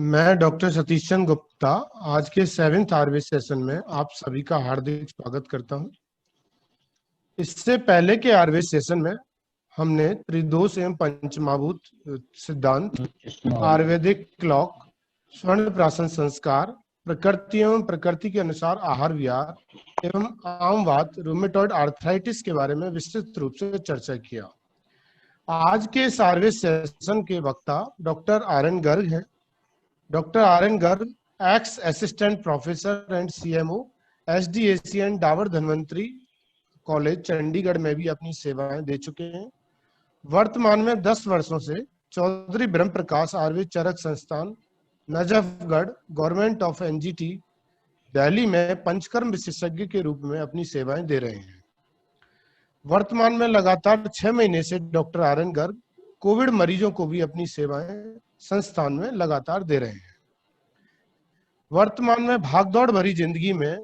मैं डॉक्टर सतीश चंद्र गुप्ता आज के 7th आरवी सेशन में आप सभी का हार्दिक स्वागत करता हूं। इससे पहले के आरवी सेशन में हमने त्रिदोष एवं पंचमहाभूत सिद्धांत, आयुर्वेदिक क्लॉक, स्वर्ण प्राशन संस्कार, प्रकृति एवं प्रकृति के अनुसार आहार विहार एवं आमवात रूमेटॉइड आर्थराइटिस के बारे में विस्तृत रूप से चर्चा किया। आज के इस आरवी सेशन के वक्ता डॉक्टर आर.एन. गर्ग हैं। Doctor R N. Garg ex assistant professor and CMO SDAC and Dabur Dhanvantari college Chandigarh में भी अपनी सेवाएं दे चुके हैं। वर्तमान में 10 वर्षों से चौधरी ब्रह्म प्रकाश आयुर्वेद चरक संस्थान Najafgarh government of NGT Delhi में पंचकर्म विशेषज्ञ के रूप में अपनी सेवाएं दे रहे हैं। वर्तमान में लगातार 6 महीने से डॉक्टर आर.एन. गर्ग कोविड मरीजों को भी अपनी सेवाएं संस्थान में लगातार दे रहे हैं। वर्तमान में भागदौड़ भरी जिंदगी में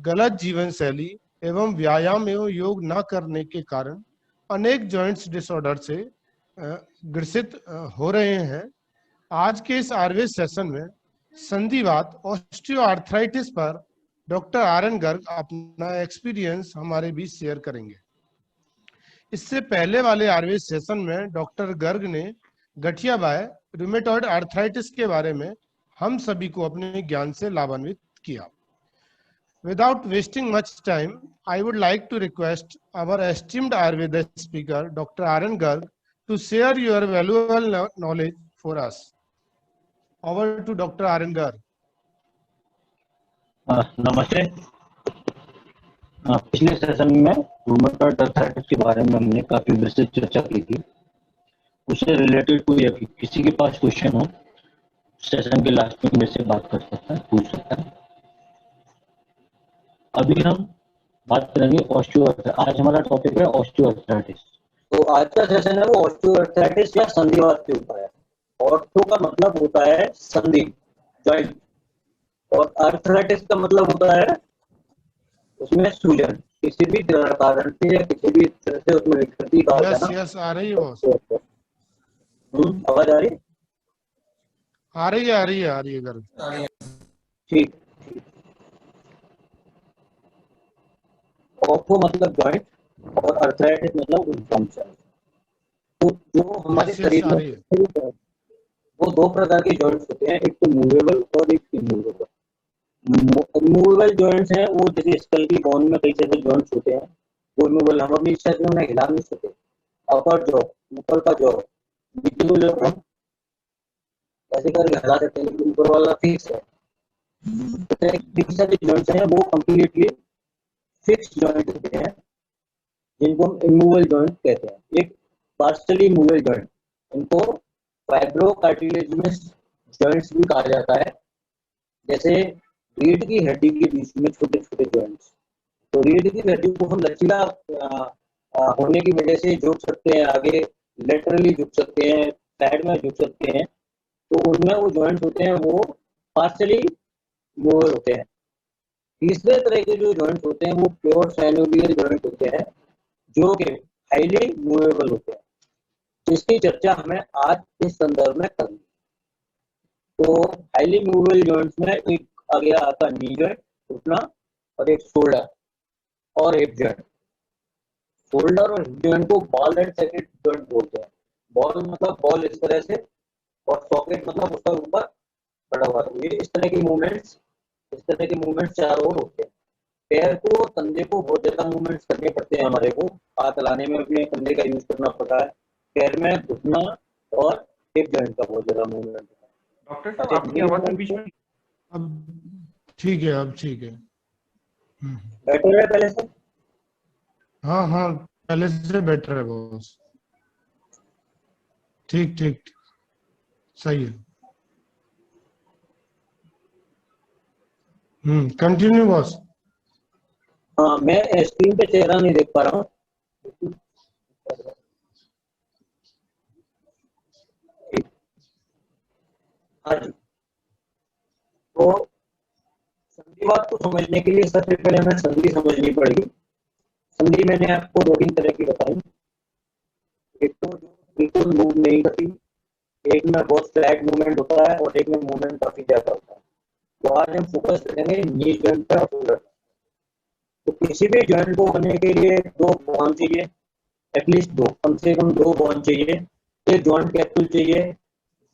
गलत जीवन शैली एवं व्यायाम एवं योग न करने के कारण अनेक जॉइंट्स डिसऑर्डर से ग्रसित हो रहे हैं। आज के इस आयुर्वेद सेशन में संधिवात ऑस्टियोआर्थराइटिस पर डॉक्टर आर.एन. गर्ग अपना एक्सपीरियंस हमारे बीच शेयर करेंगे। इससे पहले वाले आयुर्वेद सेशन में डॉक्टर गर्ग ने गठिया बाय रूमेटॉइड आर्थराइटिस के बारे में हम सभी को अपने ज्ञान से लाभान्वित किया। Without wasting much time, I would like to request our esteemed Ayurveda speaker, Dr. R.N. Garg, to share your valuable knowledge for us. Over to Dr. R.N. Garg. नमस्ते। पिछले सेशन में रूमेटॉइड आर्थराइटिस के बारे में हमने काफी विस्तृत चर्चा की थी। उससे रिलेटेड कोई किसी के पास क्वेश्चन हो, सेशन के लास्ट में मेरे से बात कर सकता है, पूछ सकता है। अभी हम बात करेंगे ऑस्टियोआर्थराइटिस। आज हमारा टॉपिक है ऑस्टियोआर्थराइटिस। तो आज का सेशन है वो ऑस्टियोआर्थराइटिस या संधिवात के ऊपर है। ऑर्थो का मतलब होता है संधि, जॉइंट, और आर्थराइटिस का मतलब होता है उसमें सूजन, किसी भी कारण से या किसी भी तरह से उसमें विकृति का आ जाना। यस आ रही है बॉस। आवाज आ रही है? आ रही है गर्ग। ठीक। ऑर्थो मतलब जॉइंट और आर्थराइटिस मतलब डिस्फंक्शन। तो जो हमारे शरीर में वो दो प्रकार के जॉइंट्स होते हैं, एक तो मूवेबल और एक इमूवेबल। मूवेबल जॉइंट्स हैं वो जैसे स्कल की बोन में कई सारे जॉइंट्स होते हैं, वो मूवेबल, हम अपनी इच्छा से उन्हें हिला नहीं सकते। अपर जॉ, ऊपर का जॉ, नीचे को जॉ ऐसे करके हिला सकते हैं, लेकिन ऊपर वाला फिक्स है। कई सारे जॉइंट्स हैं वो कंप्लीटली फिक्स जॉइंट होते हैं, जिनको हम इमूवेबल जॉइंट कहते हैं। एक पार्शियली मूवेबल जॉइंट, इनको फाइब्रोकार्टिलेजिनस जॉइंट्स भी कहा जाता है। जैसे रीढ़ की हड्डी के बीच में छोटे छोटे जॉइंट्स, तो रीढ़ की हड्डी को हम लचीला होने की वजह से झुक सकते हैं, आगे लेटरली झुक सकते हैं, साइड में झुक सकते हैं, तो उनमें वो जॉइंट्स होते हैं वो पार्शियली मूवेबल होते हैं। तीसरे तरह के जो जॉइंट्स होते हैं वो प्योर साइनोवियल जॉइंट होते हैं, जो कि हाईली मूवेबल होते हैं। इसकी चर्चा हमें आज इस संदर्भ में करनी। तो हाईली मूवेबल जॉइंट्स में एक आ गया आपका नी जॉइंट, घुटना, और एक शोल्डर और हिप जॉइंट। शोल्डर और हिप जॉइंट को बॉल एंड सॉकेट जॉइंट बोलते हैं। बॉल मतलब बॉल इस तरह से, और सॉकेट मतलब उसका ऊपर पड़ा हुआ। ये इस तरह के मूवमेंट्स चारों ओर होते हैं। पैर को, कंधे को बहुत ज्यादा मूवमेंट्स करने पड़ते हैं हमारे को। हाथ हिलाने में अपने कंधे का यूज करना पड़ता है। पैर में घुटना और हिप जॉइंट का बहुत ज्यादा मूवमेंट होता है। डॉक्टर साहब आपकी आवाज के बीच में अब ठीक है, अब ठीक है। बेटर है पहले से? हाँ पहले से बेटर है बॉस। ठीक सही है। Continue boss. हाँ, मैं स्क्रीन पे चेहरा नहीं देख पा रहा हूँ। हाँ जी, तो संधिवात को समझने के लिए सबसे पहले हमें संधि समझनी पड़ेगी। संधि मैंने आपको 2-3 तरह की बताई। एक तो जो बिल्कुल मूव नहीं करती, एक में बहुत फ्लैट मूवमेंट होता है और एक में मूवमेंट काफी ज्यादा होता है। तो आज हम फोकस करेंगे नी जॉइंट पे और शोल्डर। तो किसी भी जॉइंट को बनने के लिए दो बॉन्ड चाहिए, एटलीस्ट दो, कम से कम दो बॉन्ड चाहिए, एक जॉइंट कैप्सूल चाहिए,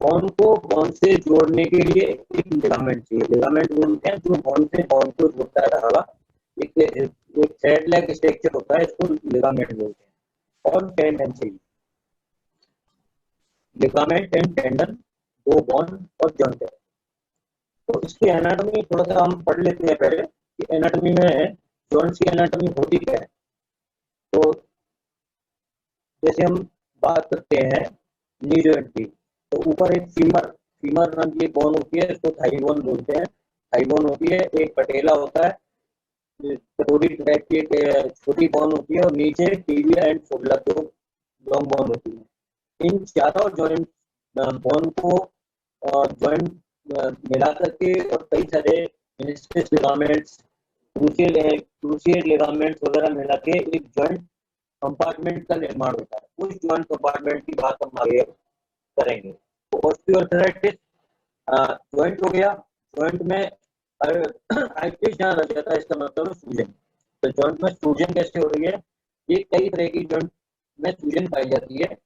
बॉन्ड को बॉन्ड से जोड़ने के लिए एक लिगामेंट चाहिए। लिगामेंट बोलते हैं जो बॉन्ड से बॉन्ड को जोड़ता है धागा। एक थ्रेड लाइक स्ट्रक्चर होता है, इसको लिगामेंट बोलते हैं। और टेंडन चाहिए, लिगामेंट एंड टेंडन, दो बॉन्ड और जॉइंट है। तो इसकी एनाटॉमी थोड़ा सा हम पढ़ लेते हैं पहले कि एनाटॉमी में जॉइंट्स की एनाटॉमी होती क्या है। तो जैसे हम बात करते हैं नी जॉइंट की, तो ऊपर एक फीमर नाम की बोन होती है, इसको थाई बोन बोलते हैं। थाई बोन होती है, एक पटेला होता है, कटोरी टाइप की एक छोटी बोन होती है, और नीचे टीबिया एंड फिबुला दो लॉन्ग बोन होती है। इन चारों जॉइंट बोन को जॉइंट मिला करके और कई सारे मेनिस्कस लिगामेंट्स, क्रूशिएट लिगामेंट्स वगैरह मिला के एक जॉइंट कंपार्टमेंट का निर्माण होता है। उस जॉइंट कंपार्टमेंट की बात हम आगे करेंगे। तो ऑस्टियोआर्थराइटिस जॉइंट हो गया। जॉइंट में आइटिस जहाँ लग जाता है, इसका मतलब सूजन। तो जॉइंट में सूजन कैसे हो रही है? ये कई तरह की जॉइंट में सूजन पाई जाती है।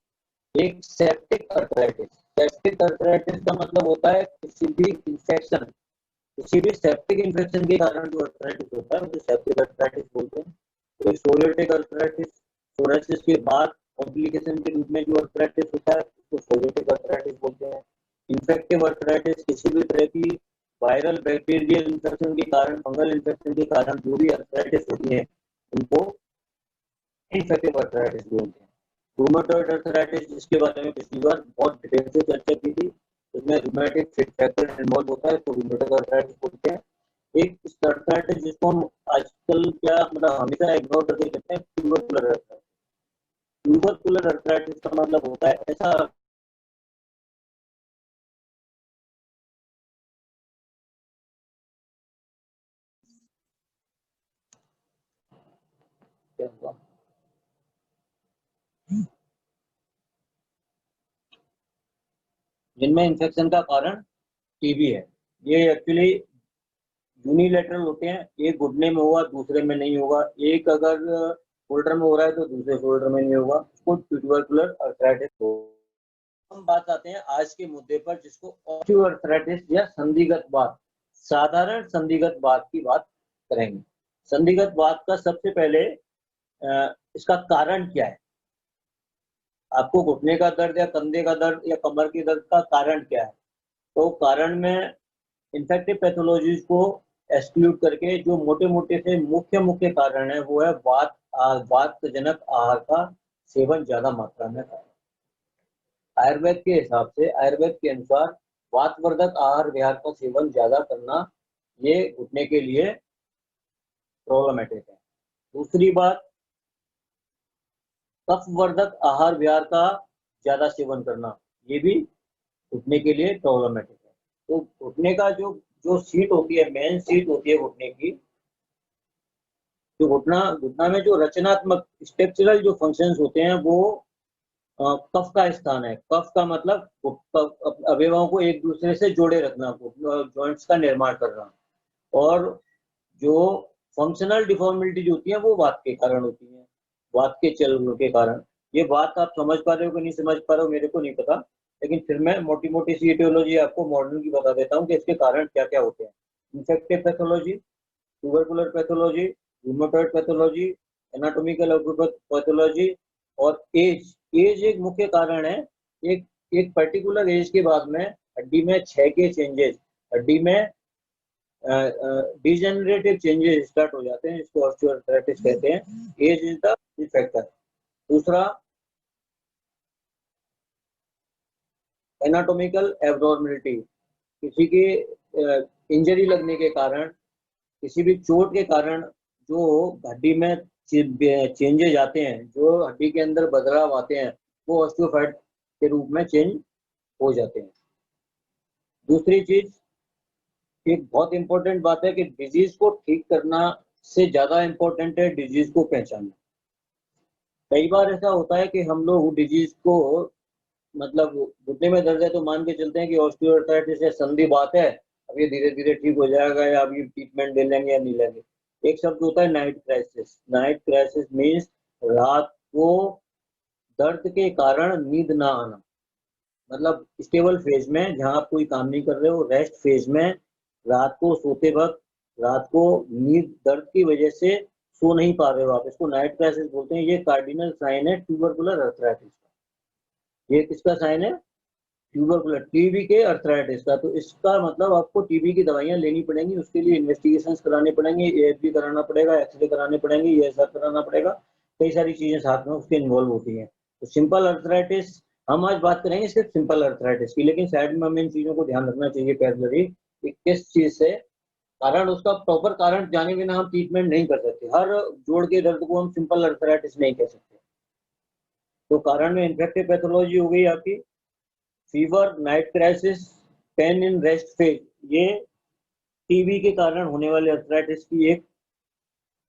एक सेप्टिक अर्थराइटिस, सेप्टिक अर्थराइटिस का मतलब होता है किसी भी इंफेक्शन, किसी भी सेप्टिक इन्फेक्शन के कारण जो अर्थराइटिस होता है उसे सेप्टिक अर्थराइटिस बोलते हैं। तो सोरियाटिक अर्थराइटिस, सोरायसिस के बाद कॉम्प्लिकेशन के रूप में जो अर्थराइटिस होता है उसको सोरियाटिक अर्थराइटिस बोलते हैं। इन्फेक्टिव अर्थराइटिस किसी भी तरह की वायरल बैक्टीरियल इन्फेक्शन के कारण, फंगल इन्फेक्शन के कारण जो भी अर्थराइटिस होती है उनको इन्फेक्टिव अर्थराइटिस बोलते हैं। रूमेटॉइड अर्थराइटिस, जिसके बारे में पिछली बार बहुत डिटेल से चर्चा की थी, इसमें रूमेटिक फैक्टर इन्वॉल्व होता है, तो रूमेटॉइड अर्थराइटिस बोलते हैं। एक अर्थराइटिस जिसको हम आजकल क्या मतलब हमेशा इग्नोर करके कहते हैं, ट्यूबरकुलर अर्थराइटिस। ट्यूबरकुलर अर्थराइटिस का मतलब होता है ऐसा क्या हुआ, जिनमें इन्फेक्शन का कारण टीबी है। ये एक्चुअली यूनिलेटरल होते हैं, एक घुटने में होगा दूसरे में नहीं होगा, एक अगर शोल्डर में हो रहा है तो दूसरे शोल्डर में नहीं होगा, उसको ट्यूबरकुलर अर्थराइटिस होगा। हम बात आते हैं आज के मुद्दे पर, जिसको ऑस्टियोआर्थराइटिस या संधिगत वात, साधारण संधिगत वात की बात करेंगे। संधिगत वात का सबसे पहले इसका कारण क्या है? आपको घुटने का दर्द या कंधे का दर्द या कमर के दर्द का कारण क्या है? तो कारण में इन्फेक्टिव पैथोलॉजीज को एक्सक्लूड करके जो मोटे मोटे से मुख्य कारण है वो है वातजनक आहार का सेवन ज्यादा मात्रा में करना। आयुर्वेद के हिसाब से, आयुर्वेद के अनुसार वातवर्धक आहार विहार का सेवन ज्यादा करना ये घुटने के लिए प्रॉब्लमेटिक है। दूसरी बात, कफवर्धक आहार विहार का ज्यादा सेवन करना ये भी घुटने के लिए प्रॉब्लमेटिक है। तो घुटने का जो जो सीट होती है, मेन सीट होती है घुटने की, जो घुटना घुटना में जो रचनात्मक स्ट्रक्चरल जो फंक्शंस होते हैं वो कफ का स्थान है। कफ का मतलब अवयवों को एक दूसरे से जोड़े रखना, जॉइंट्स का निर्माण करना। और जो फंक्शनल डिफॉर्मिलिटी होती है वो वात के कारण होती है, वात के चल के कारण। ये बात आप समझ पा रहे हो कि नहीं समझ पा रहे हो मेरे को नहीं पता, लेकिन फिर मैं मोटी मोटी सी एटियोलॉजी आपको मॉडर्न की बता देता हूँ कि इसके कारण क्या क्या होते हैं। Infective pathology, tubercular pathology, rheumatoid pathology, anatomical pathology, और एज। एज एक मुख्य कारण है। एक एक पर्टिकुलर एज के बाद में हड्डी में क्षय के चेंजेस, हड्डी में डिजेनरेटिव चेंजेस स्टार्ट हो जाते हैं, इसको ऑस्टियोआर्थराइटिस कहते हैं। Age is the factor. दूसरा, एनाटॉमिकल एब्नॉर्मलिटी, किसी की इंजरी लगने के कारण, किसी भी चोट के कारण जो हड्डी में चेंजेस आते हैं, जो हड्डी के अंदर बदलाव आते हैं, वो ऑस्टियोफाइट के रूप में चेंज हो जाते हैं। दूसरी चीज, एक बहुत इंपॉर्टेंट बात है कि डिजीज को ठीक करना से ज्यादा इंपॉर्टेंट है डिजीज को पहचानना। कई बार ऐसा होता है कि हम लोग डिजीज को मतलब घुटने में दर्द है तो मान के चलते हैं कि ऑस्टियोआर्थराइटिस है, संधि बात है, अब ये धीरे धीरे ठीक हो जाएगा या अभी ट्रीटमेंट ले लेंगे या नहीं लेंगे। एक शब्द होता है night crisis. Night crisis means रात को दर्द के कारण नींद ना आना, मतलब स्टेबल फेज में जहां आप कोई काम नहीं कर रहे हो, रेस्ट फेज में रात को सोते वक्त रात को नींद दर्द की वजह से सो नहीं पा रहे हो आप, इसको नाइट क्राइसिस बोलते हैं। ये कार्डिनल साइन है ट्यूबरकुलर अर्थराइटिस का। ये किसका साइन है? ट्यूबरकुलर, टीबी के अर्थराइटिस का। तो इसका मतलब आपको टीबी की दवाइयां लेनी पड़ेंगी, उसके लिए इन्वेस्टिगेशंस कराने पड़ेंगे, एएफबी कराना पड़ेगा, एक्सरे कराने पड़ेंगे, ईएसआर कराना पड़ेगा, कई सारी चीजें साथ में उसके इन्वॉल्व होती हैं। तो सिंपल अर्थराइटिस हम आज बात करेंगे सिर्फ सिंपल अर्थराइटिस की, लेकिन साइड में हमें इन चीजों को ध्यान रखना चाहिए पैरेलली कि किस चीज से कारण, उसका प्रॉपर कारण जाने बिना हम ट्रीटमेंट नहीं कर सकते। हर जोड़ के दर्द को हम सिंपल अर्थराइटिस नहीं कह सकते। तो कारण में इन्फेक्टिव पैथोलॉजी हो गई आपकी, fever, night crisis, pain in rest phase, ये टीबी के कारण होने वाले अर्थराइटिस की एक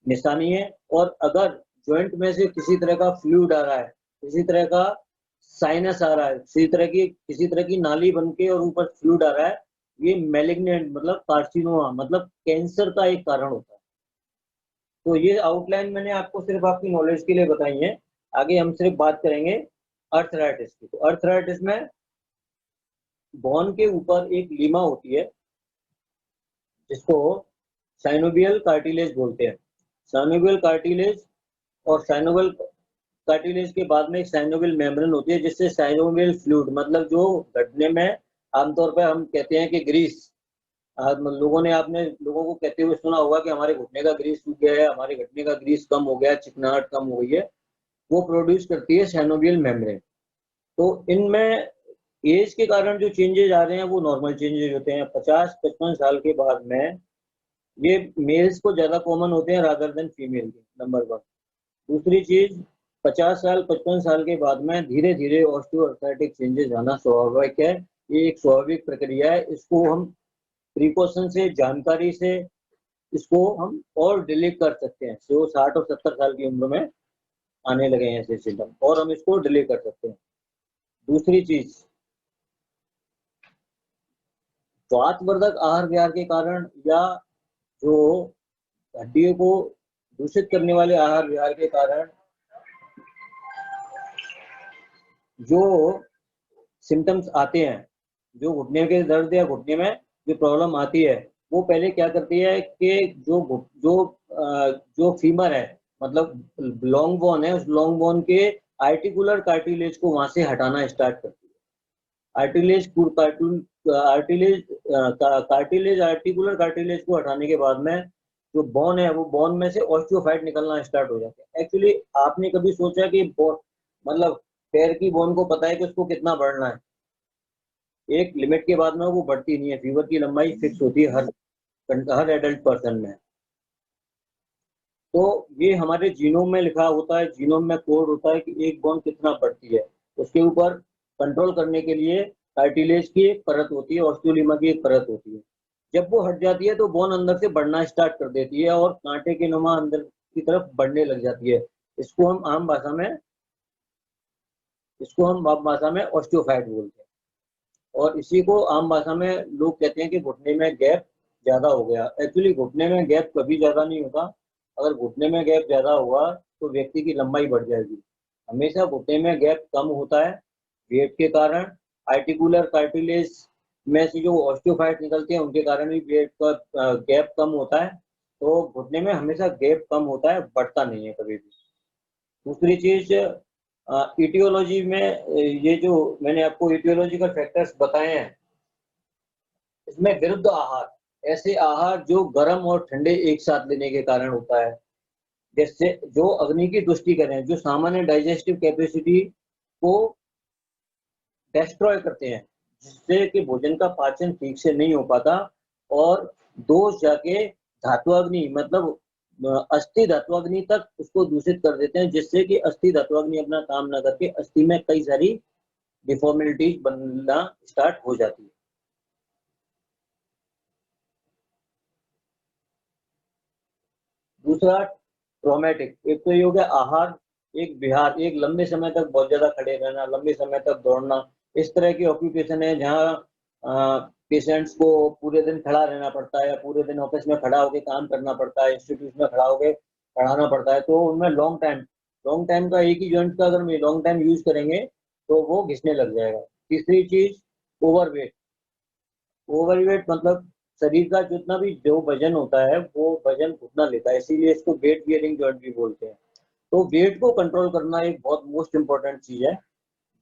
निशानी है। और अगर जॉइंट में से किसी तरह का फ्लूइड आ रहा है, किसी तरह का साइनस आ रहा है, किसी तरह की नाली बन के और ऊपर फ्लूइड आ रहा है, ये मैलिग्नेंट मतलब कार्सिनोमा मतलब कैंसर का एक कारण होता है। तो ये आउटलाइन मैंने आपको सिर्फ आपकी नॉलेज के लिए बताई है। आगे हम सिर्फ बात करेंगे अर्थराइटिस की। तो अर्थराइटिस में बोन के ऊपर एक लीमा होती है जिसको साइनोवियल कार्टिलेज बोलते हैं। साइनोवियल कार्टिलेज और साइनोवियल कार्टिलेज के बाद में एक साइनोवियल मेम्ब्रेन होती है, जिससे साइनोवियल फ्लूइड मतलब जो घटने में आमतौर पर हम कहते हैं कि ग्रीस, आपने लोगों को कहते हुए सुना होगा कि हमारे घुटने का ग्रीस सूख गया है, हमारे घुटने का ग्रीस कम हो गया, चिकनाहट कम हो गई है, वो प्रोड्यूस करती है साइनोवियल मेम्ब्रेन। तो इनमें एज के कारण जो चेंजेस आ रहे हैं वो नॉर्मल चेंजेस होते हैं। 50-55 साल के बाद में ये मेल्स को ज्यादा कॉमन होते हैं रादर देन फीमेल के, नंबर 1। दूसरी चीज, 50 साल 55 साल के बाद में धीरे धीरे ऑस्टियोआर्थराइटिक चेंजेस आना स्वाभाविक है। ये एक स्वाभाविक प्रक्रिया है। इसको हम प्रिकॉशन से, जानकारी से इसको हम और डिले कर सकते हैं। जो 60 और 70 साल की उम्र में आने लगे हैं ऐसे सिम्टम, और हम इसको डिले कर सकते हैं। दूसरी चीज, वातवर्धक आहार विहार के कारण या जो हड्डियों को दूषित करने वाले आहार विहार के कारण जो सिम्टम्स आते हैं, जो घुटने के दर्द या घुटने में जो प्रॉब्लम आती है, वो पहले क्या करती है कि जो फीमर है, मतलब लॉन्ग बोन है, उस लॉन्ग बोन के आर्टिकुलर कार्टिलेज को वहां से हटाना स्टार्ट करती है। आर्टिकुलर कार्टिलेज को हटाने के बाद में जो बोन है, वो बोन में से ऑस्टियोफाइट निकलना स्टार्ट हो जाते हैं। एक्चुअली आपने कभी सोचा कि मतलब पैर की बोन को पता है कि उसको कितना बढ़ना है? एक लिमिट के बाद में वो बढ़ती नहीं है। फीवर की लंबाई फिक्स होती है हर एडल्ट पर्सन में। तो ये हमारे जीनोम में लिखा होता है, जीनोम में कोड होता है कि एक बोन कितना बढ़ती है। उसके ऊपर कंट्रोल करने के लिए कार्टिलेज की एक परत होती है, ऑस्टियोलिमा की एक परत होती है। जब वो हट जाती है तो बोन अंदर से बढ़ना स्टार्ट कर देती है और कांटे के नुमा अंदर की तरफ बढ़ने लग जाती है। इसको हम आम भाषा में ऑस्टियोफाइट बोलते हैं। और इसी को आम भाषा में लोग कहते हैं कि घुटने में गैप ज्यादा हो गया। एक्चुअली घुटने में गैप कभी ज्यादा नहीं होता। अगर घुटने में गैप ज्यादा हुआ तो व्यक्ति की लंबाई बढ़ जाएगी। हमेशा घुटने में गैप कम होता है वेट के कारण। आर्टिकुलर कार्टिलेज में से जो ऑस्टियोफाइट निकलते हैं उनके कारण भी वेट का गैप कम होता है। तो घुटने में हमेशा गैप कम होता है, बढ़ता नहीं है कभी भी। दूसरी चीज, इटियोलॉजी में ये जो मैंने आपको इटियोलॉजिकल फैक्टर्स बताए हैं, इसमें विरुद्ध आहार, ऐसे आहार जो गर्म और ठंडे एक साथ लेने के कारण होता है, जैसे जो अग्नि की तुष्टि करें, जो सामान्य डाइजेस्टिव कैपेसिटी को डिस्ट्रॉय करते हैं, जिससे कि भोजन का पाचन ठीक से नहीं हो पाता और दोष जाके धात्वाग्नि मतलब अस्थि धात्वाग्नि तक उसको दूषित कर देते हैं, जिससे कि अस्थि धात्वाग्नि अपना काम ना करके अस्थि में कई सारी डिफॉर्मिलिटीज बनना स्टार्ट हो जाती है। दूसरा ट्रॉमेटिक, एक तो ये हो गया आहार एक लंबे समय तक बहुत ज्यादा खड़े रहना, लंबे समय तक दौड़ना, इस तरह की ऑक्यूपेशन है जहाँ पेशेंट्स को पूरे दिन खड़ा रहना पड़ता है या पूरे दिन ऑफिस में खड़ा होकर काम करना पड़ता है, इंस्टीट्यूट में खड़ा होकर पढ़ाना पड़ता है, तो उनमें लॉन्ग टाइम का एक ही जॉइंट का अगर लॉन्ग टाइम यूज करेंगे तो वो घिसने लग जाएगा। तीसरी चीज ओवरवेट। ओवरवेट मतलब शरीर का जितना भी जो वजन होता है वो वजन घुटना लेता है, इसीलिए इसको वेट बियरिंग जॉइंट भी बोलते हैं। तो वेट को कंट्रोल करना एक बहुत मोस्ट इंपॉर्टेंट चीज है।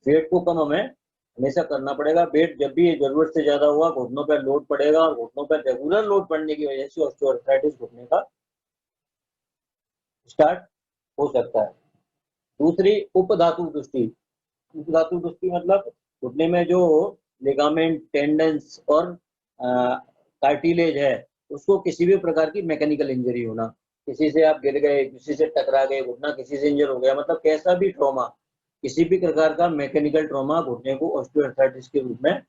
वेट को कम हमें हमेशा करना पड़ेगा। वेट जब भी जरूरत से ज्यादा हुआ घुटनों पर लोड पड़ेगा और घुटनों पर रेगुलर लोड पड़ने की वजह से ऑस्टियोआर्थराइटिस घुटने का स्टार्ट हो सकता है। दूसरी उपधातु दृष्टि। उपधातु दृष्टि मतलब घुटने में जो लिगामेंट, टेंडन्स और कार्टिलेज है उसको किसी भी प्रकार की मैकेनिकल इंजरी होना, किसी से आप गिर गए, किसी से टकरा गए, घुटना किसी से इंजर हो गया, मतलब कैसा भी ट्रॉमा, किसी भी प्रकार का मैकेनिकल ट्रॉमा घुटने को ऑस्टियोआर्थराइटिस के रूप में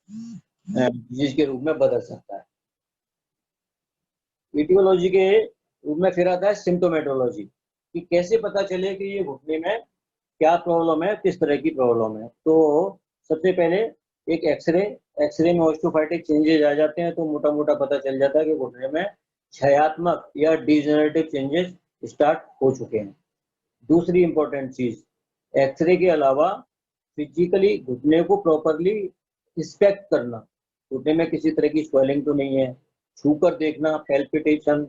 डिजीज के रूप में बदल सकता है। इटियोलॉजी के रूप में फिर आता है सिम्टोमेटोलॉजी, कि कैसे पता चले कि ये घुटने में क्या प्रॉब्लम है, किस तरह की प्रॉब्लम है। तो सबसे पहले एक एक्सरे में ऑस्टियोफाइटिक चेंजेस आ जाते हैं तो मोटा मोटा पता चल जाता है कि घुटने में क्षयात्मक या डिजेनरेटिव चेंजेस स्टार्ट हो चुके हैं। दूसरी इंपॉर्टेंट चीज, एक्सरे के अलावा फिजिकली घुटने को प्रॉपरली इंस्पेक्ट करना, घुटने में किसी तरह की स्वेलिंग तो नहीं है, छूकर देखना, पैल्पिटेशन,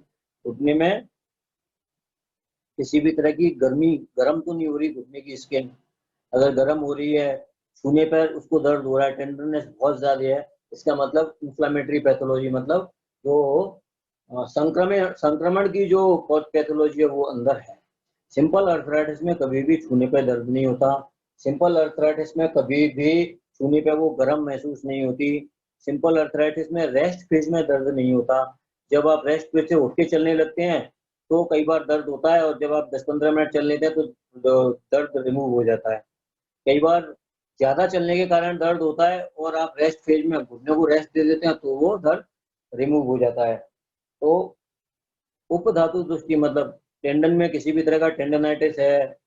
घुटने में किसी भी तरह की गर्म तो नहीं हो रही घुटने की स्किन, अगर गर्म हो रही है, छूने पर उसको दर्द हो रहा है, टेंडरनेस बहुत ज्यादा है, इसका मतलब इंफ्लेमेटरी पैथोलॉजी, मतलब जो संक्रमण की जो पैथोलॉजी है वो अंदर है। सिंपल अर्थराइटिस में कभी भी छूने पर दर्द नहीं होता, सिंपल अर्थराइटिस में कभी भी छूने पर वो गर्म महसूस नहीं होती, सिंपल अर्थराइटिस में रेस्ट फेज में दर्द नहीं होता। जब आप रेस्ट फेज से उठ के चलने लगते हैं तो कई बार दर्द होता है, और जब आप 10-15 मिनट चल लेते हैं तो दर्द रिमूव हो जाता है। कई बार ज्यादा चलने के कारण दर्द होता है और आप रेस्ट फेज में घुटने को रेस्ट दे देते हैं तो वो दर्द रिमूव हो जाता है। तो उपधातु दृष्टि मतलब टेंडन में किसी भी तरह का टेंडनाइटिस है,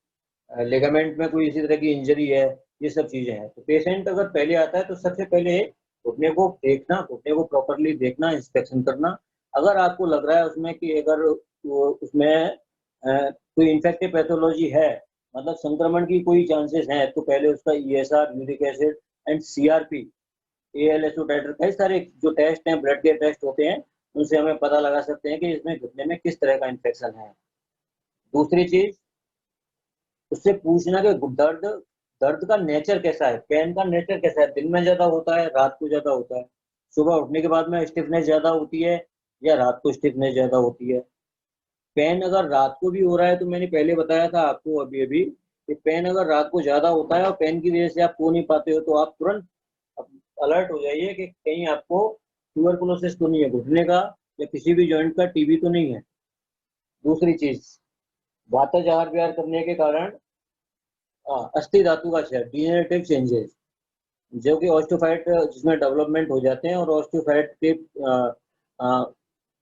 लिगामेंट में कोई इसी तरह की इंजरी है, ये सब चीजें हैं। तो पेशेंट अगर पहले आता है तो सबसे पहले घुटने को देखना, घुटने को प्रॉपरली देखना, इंस्पेक्शन करना। अगर आपको लग रहा है उसमें कि अगर उसमें कोई इन्फेक्टिव पैथोलॉजी है, मतलब संक्रमण की कोई चांसेस हैं, तो पहले उसका ESR, uric acid and CRP, ALSO टाइटर, कई सारे जो टेस्ट हैं, ब्लड के टेस्ट होते हैं, उनसे हमें पता लगा सकते हैं कि इसमें घुटने में किस तरह का इन्फेक्शन है। दूसरी चीज, उससे पूछना कि दर्द का नेचर कैसा है, पेन का नेचर कैसा है, दिन में ज्यादा होता है, रात को ज्यादा होता है, सुबह उठने के बाद में स्टिफनेस ज्यादा होती है या रात को स्टिफनेस ज्यादा होती है। पेन अगर रात को भी हो रहा है तो मैंने पहले बताया था आपको अभी अभी कि पेन अगर रात को ज्यादा होता है और पेन की वजह से आप सो नहीं पाते हो तो आप तुरंत अलर्ट हो जाइए कि कहीं आपको ट्यूबरकुलोसिस तो नहीं है घुटने का, या किसी भी जॉइंट का TB तो नहीं है। दूसरी चीज, वाताजार विहार करने के कारण अस्थि धातु का क्षय, डिजेनरेटिव चेंजेस, जो कि ऑस्टियोफाइट जिसमें डेवलपमेंट हो जाते हैं, और ऑस्टियोफाइट के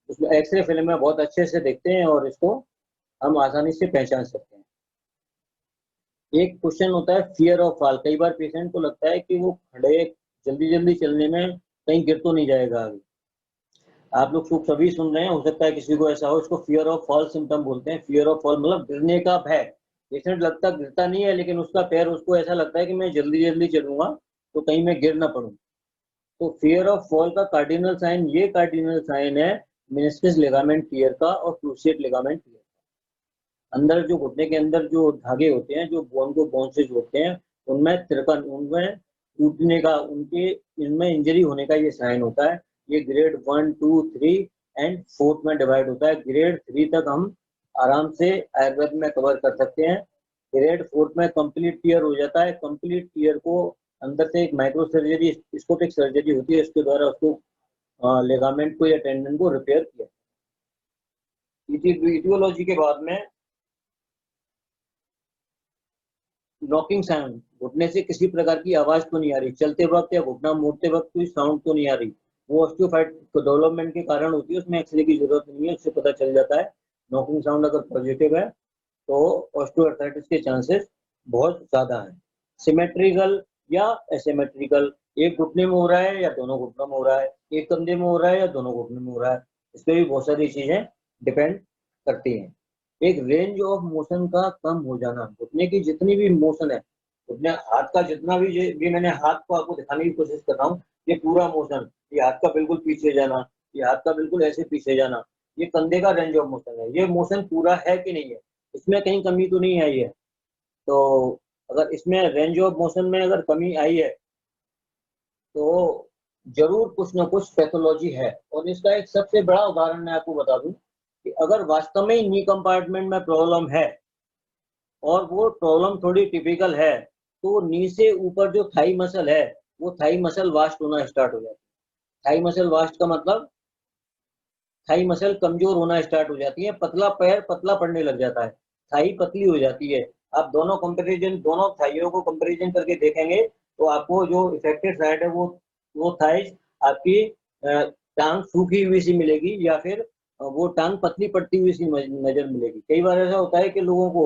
उसमें एक्सरे फिल्म में बहुत अच्छे से देखते हैं और इसको हम आसानी से पहचान सकते हैं। एक क्वेश्चन होता है फियर ऑफ फॉल। कई बार पेशेंट को लगता है कि वो खड़े जल्दी जल्दी चलने में कहीं गिर तो नहीं जाएगा आगे। आप लोग सभी सुन रहे हैं, हो सकता है किसी को ऐसा हो, इसको फियर ऑफ फॉल सिम्टम बोलते हैं। फियर ऑफ फॉल मतलब गिरने का भय। पेशेंट लगता गिरता नहीं है, लेकिन उसका पैर, उसको ऐसा लगता है कि मैं जल्दी जल्दी चलूंगा तो कहीं मैं गिर ना पड़ूं। तो फियर ऑफ फॉल का कार्डिनल साइन, ये कार्डिनल साइन है मेनिस्कस लिगामेंट टियर का और क्रूसिएट लिगामेंट टियर का। अंदर जो घुटने के अंदर जो धागे होते हैं, जो बोन को बोन से जोड़ते हैं, उनमें तिरकन, उनमें टूटने का, उनके इनमें इंजरी होने का ये साइन होता है। ये ग्रेड 1, 2, 3 एंड 4 में डिवाइड होता है। ग्रेड 3 तक हम आराम से आयुर्वेद में कवर कर सकते हैं। ग्रेड 4 में कंप्लीट टियर हो जाता है। कंप्लीट टियर को अंदर से एक माइक्रो सर्जरी, स्कोपिक सर्जरी होती है, उसके द्वारा उसको लिगामेंट को या टेंडन को रिपेयर किया। इटियोलॉजी के बाद में नॉकिंग साउंड, घुटने से किसी प्रकार की आवाज तो नहीं आ रही, चलते वक्त या घुटना मोड़ते वक्त कोई साउंड तो नहीं आ रही, वो ऑस्टियोफाइट डेवलपमेंट के कारण होती है, उसमें एक्सरे की जरूरत नहीं है, उससे पता चल जाता है। नॉकिंग साउंड अगर पॉजिटिव है तो ऑस्टियोआर्थराइटिस के चांसेस बहुत ज्यादा है, सिमेट्रिकल या एसिमेट्रिकल, एक घुटने में हो रहा है या दोनों घुटनों में हो रहा है, एक कंधे में हो रहा है या दोनों घुटने में हो रहा है, इस पे भी बहुत सारी चीजें डिपेंड करती हैं। एक रेंज ऑफ मोशन का कम हो जाना, घुटने की जितनी भी मोशन है, घुटने हाथ का जितना भी ये मैंने हाथ को आपको दिखाने की कोशिश कर रहा हूँ, ये पूरा मोशन, ये हाथ का बिल्कुल पीछे जाना, ये हाथ का बिल्कुल ऐसे पीछे जाना, ये कंधे का रेंज ऑफ मोशन है। ये मोशन पूरा है कि नहीं है, इसमें कहीं कमी तो नहीं आई है। तो अगर इसमें रेंज ऑफ मोशन में अगर कमी आई है तो जरूर कुछ ना कुछ पैथोलॉजी है। और इसका एक सबसे बड़ा उदाहरण मैं आपको बता दूं कि अगर वास्तव में नी कंपार्टमेंट में प्रॉब्लम है और वो प्रॉब्लम थोड़ी टिपिकल है, तो नी से ऊपर जो थाई मसल है वो थाई मसल वास्ट होना स्टार्ट हो जाती है। थाई मसल वास्ट का मतलब थाई मसल कमजोर होना स्टार्ट हो जाती है, पतला पैर पतला पड़ने लग जाता है, थाई पतली हो जाती है। आप दोनों कंपैरिजन, दोनों थाइयों को कंपैरिजन करके देखेंगे तो आपको जो इफेक्टेड साइड है वो थाइज आपकी टांग सूखी हुई सी मिलेगी या फिर वो टांग पतली पड़ती हुई सी नजर मिलेगी। कई बार ऐसा होता है कि लोगों को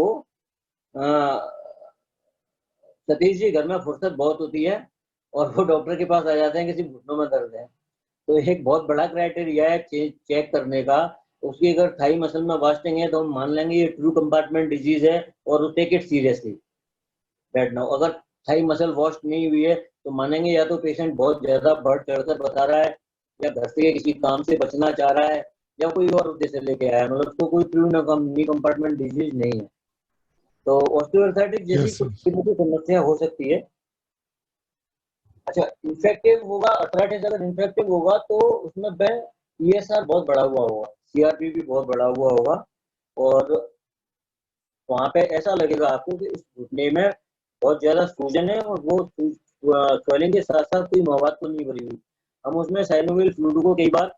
सतीश जी घर में फुर्सत बहुत होती है और वो डॉक्टर के पास आ जाते हैं कि सिर्फ घुटनों में दर्द है। तो एक बहुत बड़ा क्राइटेरिया है चेक करने का, उसकी अगर थाई मसल में वास्टिंग है तो हम मान लेंगे ये ट्रू कंपार्टमेंट डिजीज है और take it seriously that now. अगर थाई मसल वॉश नहीं हुई है तो मानेंगे या तो पेशेंट बहुत ज्यादा बढ़ चढ़कर बता रहा है या घर से किसी काम से बचना चाह रहा है या कोई और उद्देश्य लेके आया है, मतलब उसको कोई ट्रू नी कंपार्टमेंट डिजीज नहीं है। तो ऑस्टियोआर्थराइटिस जैसी यस कुछ सर। छोटी समस्या हो सकती है। अच्छा, इन्फेक्टिव होगा अर्थराइटिस, अगर इन्फेक्टिव होगा तो उसमें ईएसआर बहुत बढ़ा हुआ होगा, सीआरपी भी बहुत बढ़ा हुआ होगा और वहां पे ऐसा लगेगा आपको कि इस घुटने में बहुत ज्यादा सूजन है और वो स्वेलिंग के साथ साथ कोई मवाद तो नहीं भरी हुई। हम उसमें साइनोवियल फ्लूइड को कई बार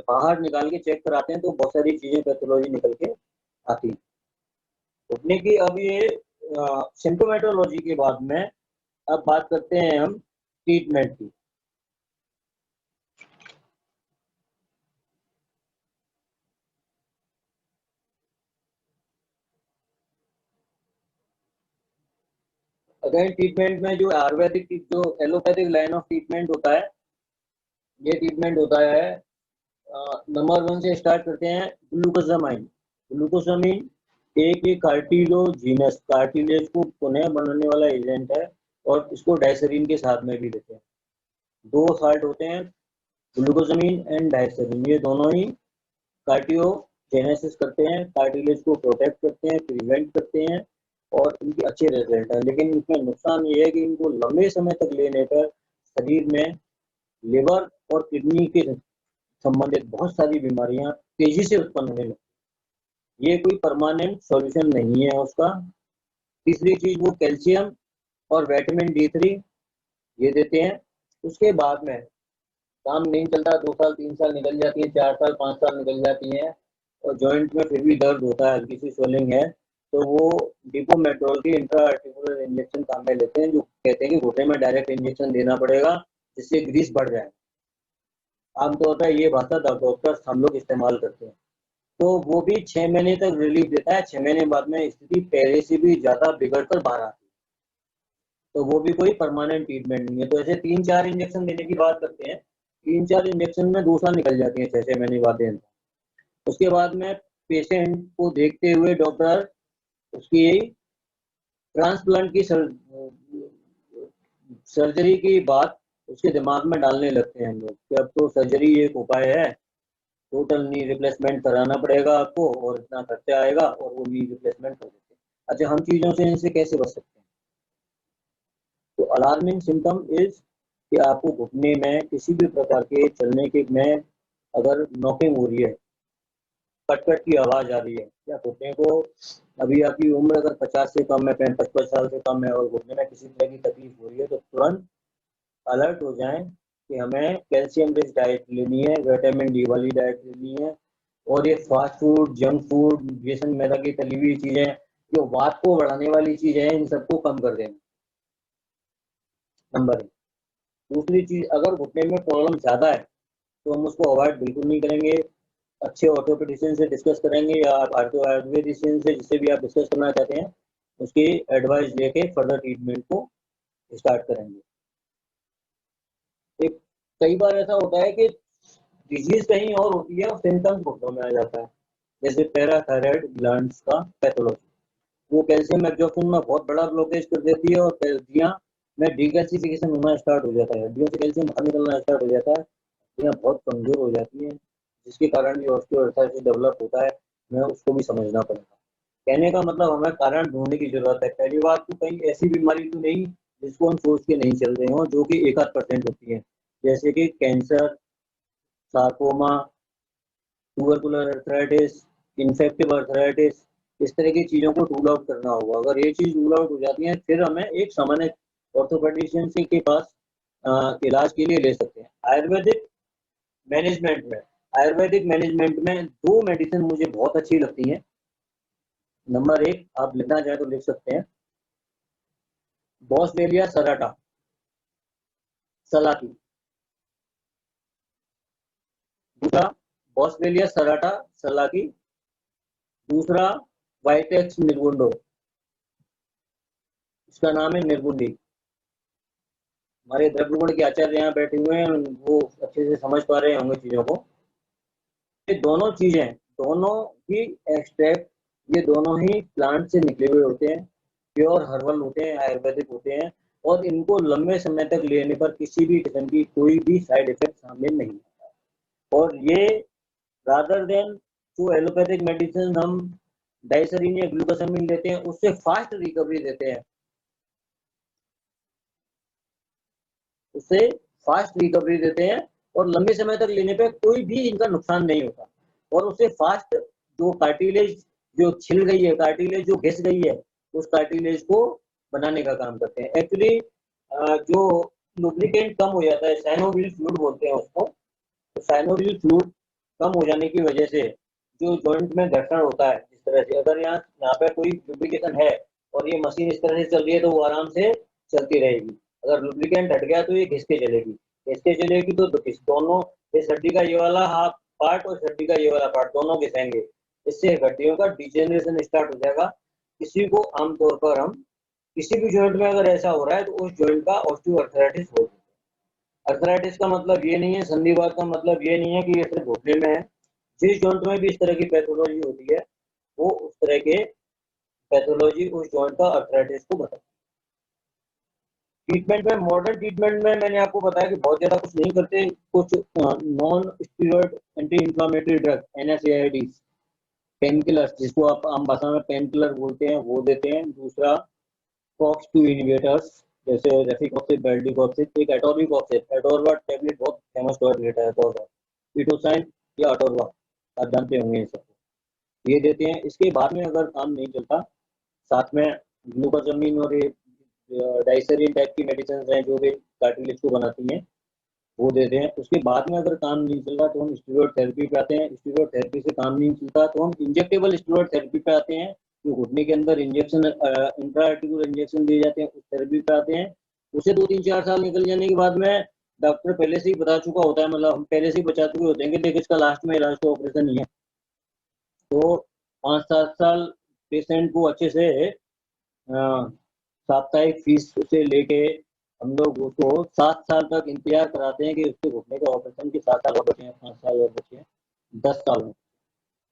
बाहर निकाल के चेक कराते हैं तो बहुत सारी चीजें पैथोलॉजी निकल के आती है घुटने की। अब ये सिम्टोमेटोलॉजी के बाद में अब बात करते हैं हम ट्रीटमेंट की। अगेन ट्रीटमेंट में जो आयुर्वेदिक जो एलोपैथिक लाइन ऑफ ट्रीटमेंट होता है, ये ट्रीटमेंट होता है नंबर 1 से स्टार्ट करते हैं ग्लूकोसामाइन। ग्लूकोसामाइन एक कार्टिलोजीनस, कार्टिलेज को पुनः बनाने वाला एजेंट है और इसको डायसरीन के साथ में भी देते हैं। दो साल्ट होते हैं ग्लूकोसामाइन एंड डायसरीन, ये दोनों ही कार्टियोजेनेसिस करते हैं, कार्टिलेज को प्रोटेक्ट करते हैं, प्रिवेंट करते हैं और इनके अच्छे रिजल्ट है। लेकिन इसमें नुकसान ये है कि इनको लंबे समय तक लेने पर शरीर में लिवर और किडनी के संबंधित बहुत सारी बीमारियां तेजी से उत्पन्न होने लगती। ये कोई परमानेंट सॉल्यूशन नहीं है उसका। तीसरी चीज वो कैल्शियम और विटामिन D3 ये देते हैं। उसके बाद में काम नहीं चलता, 2 साल 3 साल निकल जाती है, 4 साल 5 साल निकल जाती है और जॉइंट में फिर भी दर्द होता है, हल्की सी स्वेलिंग है, तो वो डिपोमेट्रोल की इंट्रा आर्टिकुलर इंजेक्शन काम में लेते हैं, जो कहते हैं कि घुटने में डायरेक्ट इंजेक्शन देना पड़ेगा जिससे ग्रीस बढ़ जाए। आमतौर पर ये भाषा डॉक्टर्स हम लोग इस्तेमाल करते हैं। तो वो भी 6 महीने तक रिलीफ देता है, 6 महीने बाद में स्थिति पहले से भी ज्यादा बिगड़ कर बाहर आती है। तो वो भी कोई परमानेंट ट्रीटमेंट नहीं है। तो ऐसे 3-4 इंजेक्शन देने की बात करते हैं, 3-4 इंजेक्शन में 2 साल निकल जाती है 6-6 महीने बाद देने। उसके बाद में पेशेंट को देखते हुए डॉक्टर उसकी ट्रांसप्लांट की सर्जरी की बात उसके दिमाग में डालने लगते हैं हम लोग कि अब तो सर्जरी एक उपाय है, टोटल नी रिप्लेसमेंट कराना पड़ेगा आपको और इतना खर्चा आएगा और वो नी रिप्लेसमेंट कर देते हैं। अच्छा, हम चीजों से इनसे कैसे बच सकते हैं? तो अलार्मिंग सिम्टम इज कि आपको घुटने में किसी भी प्रकार के चलने के में अगर नॉकिंग हो रही है, कट की आवाज आ रही है, या घुटने को अभी आपकी उम्र अगर 50 से कम है, 55 साल से कम है और घुटने में किसी तरह की तकलीफ हो रही है, तो तुरंत अलर्ट हो जाएं कि हमें कैल्शियम रिच डाइट लेनी है, विटामिन D वाली डाइट लेनी है और ये फास्ट फूड, जंक फूड, बेसन मैदा की तली हुई चीजें जो वात को बढ़ाने वाली चीजें हैं, इन सबको कम कर देना, नंबर 1। दूसरी चीज, अगर घुटने में प्रॉब्लम ज्यादा है तो हम उसको अवॉइड बिल्कुल नहीं करेंगे, अच्छे ऑर्थोपेडिशियन से डिस्कस करेंगे या आप आयुर्वेदिशियन से जिससे भी आप डिस्कस करना चाहते हैं उसकी एडवाइस लेके फर्दर ट्रीटमेंट को स्टार्ट करेंगे। एक कई बार ऐसा होता है कि डिजीज कहीं और होती है और सिम्टम्स घुटनों में आ जाता है, जैसे पैराथायराइड ग्लैंड्स का पैथोलॉजी। वो कैल्शियम एब्जॉर्प्शन में बहुत बड़ा ब्लॉकेज कर देती है और हड्डियां में डिकैल्सिफिकेशन होना स्टार्ट हो जाता है, हड्डियों से कैल्शियम बाहर निकलना स्टार्ट हो जाता है, हड्डियां बहुत कमजोर हो जाती हैं, जिसके कारण भी ऑस्टियोआर्थराइटिस डेवलप होता है। हमें उसको भी समझना पड़ेगा। कहने का मतलब हमें कारण ढूंढने की जरूरत है। पहली बात तो कहीं ऐसी बीमारी तो नहीं जिसको हम सोच के नहीं चल रहे हो, जो कि 1-8% होती है, जैसे कि cancer, sarcoma, tubercular arthritis, infective arthritis. इस तरह की चीजों को रूल आउट करना होगा। अगर ये चीज रूल आउट हो जाती है, फिर हमें एक सामान्य ऑर्थोपेडिशियन के पास इलाज के लिए ले सकते हैं। आयुर्वेदिक मैनेजमेंट में 2 मेडिसिन मुझे बहुत अच्छी लगती हैं। नंबर 1 आप लिखना चाहे तो लिख सकते हैं, बॉसवेलिया सराटा सलाकी। दूसरा बॉसवेलिया सराटा सलाकी। दूसरा वाइटेक्स निर्गुंडो, इसका नाम है निर्गुंडी। हमारे द्रव्यगुण के आचार्य यहाँ बैठे हुए हैं, वो अच्छे से समझ पा रहे होंगे चीजों को। ये दोनों चीजें, दोनों ही एक्सट्रैक्ट, ये दोनों ही प्लांट से निकले हुए होते हैं, प्योर हर्बल होते हैं, आयुर्वेदिक होते हैं, और इनको लंबे समय तक लेने पर किसी भी किस्म की कोई भी साइड इफेक्ट सामने नहीं आता। और ये रादर देन जो एलोपैथिक मेडिसिन हम डाइसरीन या ग्लूकोसामिन लेते हैं, उससे फास्ट रिकवरी देते हैं, उससे फास्ट रिकवरी देते हैं, और लंबे समय तक लेने पे कोई भी इनका नुकसान नहीं होता। और उससे फास्ट जो कार्टिलेज जो छिल गई है, कार्टिलेज जो घिस गई है, उस कार्टिलेज को बनाने का काम करते हैं। एक्चुअली जो लुब्रिकेंट कम हो जाता है, साइनोवियल फ्लूइड बोलते हैं उसको, तो साइनोवियल फ्लूइड कम हो जाने की वजह से जो जॉइंट में घर्षण होता है, जिस तरह से अगर यहाँ पे कोई लुब्रिकेशन है और ये मशीन इस तरह से चल रही है, तो वो आराम से चलती रहेगी। अगर लुब्रिकेंट हट गया तो ये घिसके चलेगी, घिसके चलेगी तो दोनों, इस हड्डी का ये वाला हाफ पार्ट और हड्डी का ये वाला पार्ट दोनों घिसेंगे। इससे हड्डियों का डिजेनरेशन स्टार्ट हो जाएगा। किसी को आमतौर पर हम किसी भी जॉइंट में अगर ऐसा हो रहा है, तो उस जॉइंट का ऑस्टियोआर्थराइटिस हो। अर्थराइटिस का मतलब ये नहीं है, संधिवात का मतलब ये नहीं है कि ये सिर्फ घुटने में है। जिस जॉइंट में भी इस तरह की पैथोलॉजी होती है, वो उस तरह के पैथोलॉजी उस जॉइंट का अर्थराइटिस को बताती है। ट्रीटमेंट में, मॉडर्न ट्रीटमेंट में मैंने आपको बताया कि बहुत ज्यादा कुछ नहीं करते। कुछ non steroid anti inflammatory drug, NSAIDs, pain killers, जिसको आप आम भाषा में पेन किलर बोलते हैं, वो देते हैं। दूसरा COX-2 इनहिबिटर्स, जैसे रेफिकॉक्सिब, बेल्डिकॉक्सिब, एक एटोरबिकॉक्सिब, एटोरवा टैबलेट बहुत फेमस टैबलेट है, एटोरवा, ईटोसाइन या एटोरवा, आप जानते होंगे ये सब, ये देते हैं। इसके बाद में अगर काम नहीं चलता, साथ में ग्लूकोसामिन और ये डाइसरीन टाइप की मेडिसिन हैं जो भी कार्टिलेज को बनाती हैं, वो देते हैं। उसके बाद में अगर काम नहीं चल रहा तो हम स्टीरॉयड थेरेपी पे आते हैं। स्टीरॉयड थेरेपी से काम नहीं चलता तो हम इंजेक्टेबल स्टीरॉयड थेरेपी पे आते हैं, जो घुटने के अंदर इंजेक्शन, इंट्राआर्टिकुलर इंजेक्शन दिए जाते हैं, उस थेरेपी पे आते हैं। उसे 2-3-4 साल निकल जाने के बाद में डॉक्टर पहले से ही बता चुका होता है, मतलब हम पहले से ही बचा चुके होते हैं कि देखिए इसका लास्ट में इलाज तो ऑपरेशन ही है। तो 5-7 साल पेशेंट को अच्छे से साप्ताहिक फीस से लेके हम लोग उसको 7 साल तक इंतजार कराते हैं कि उसके घुटने के ऑपरेशन के 7 साल और बचे हैं, 5 साल और बचे हैं, 10 साल में।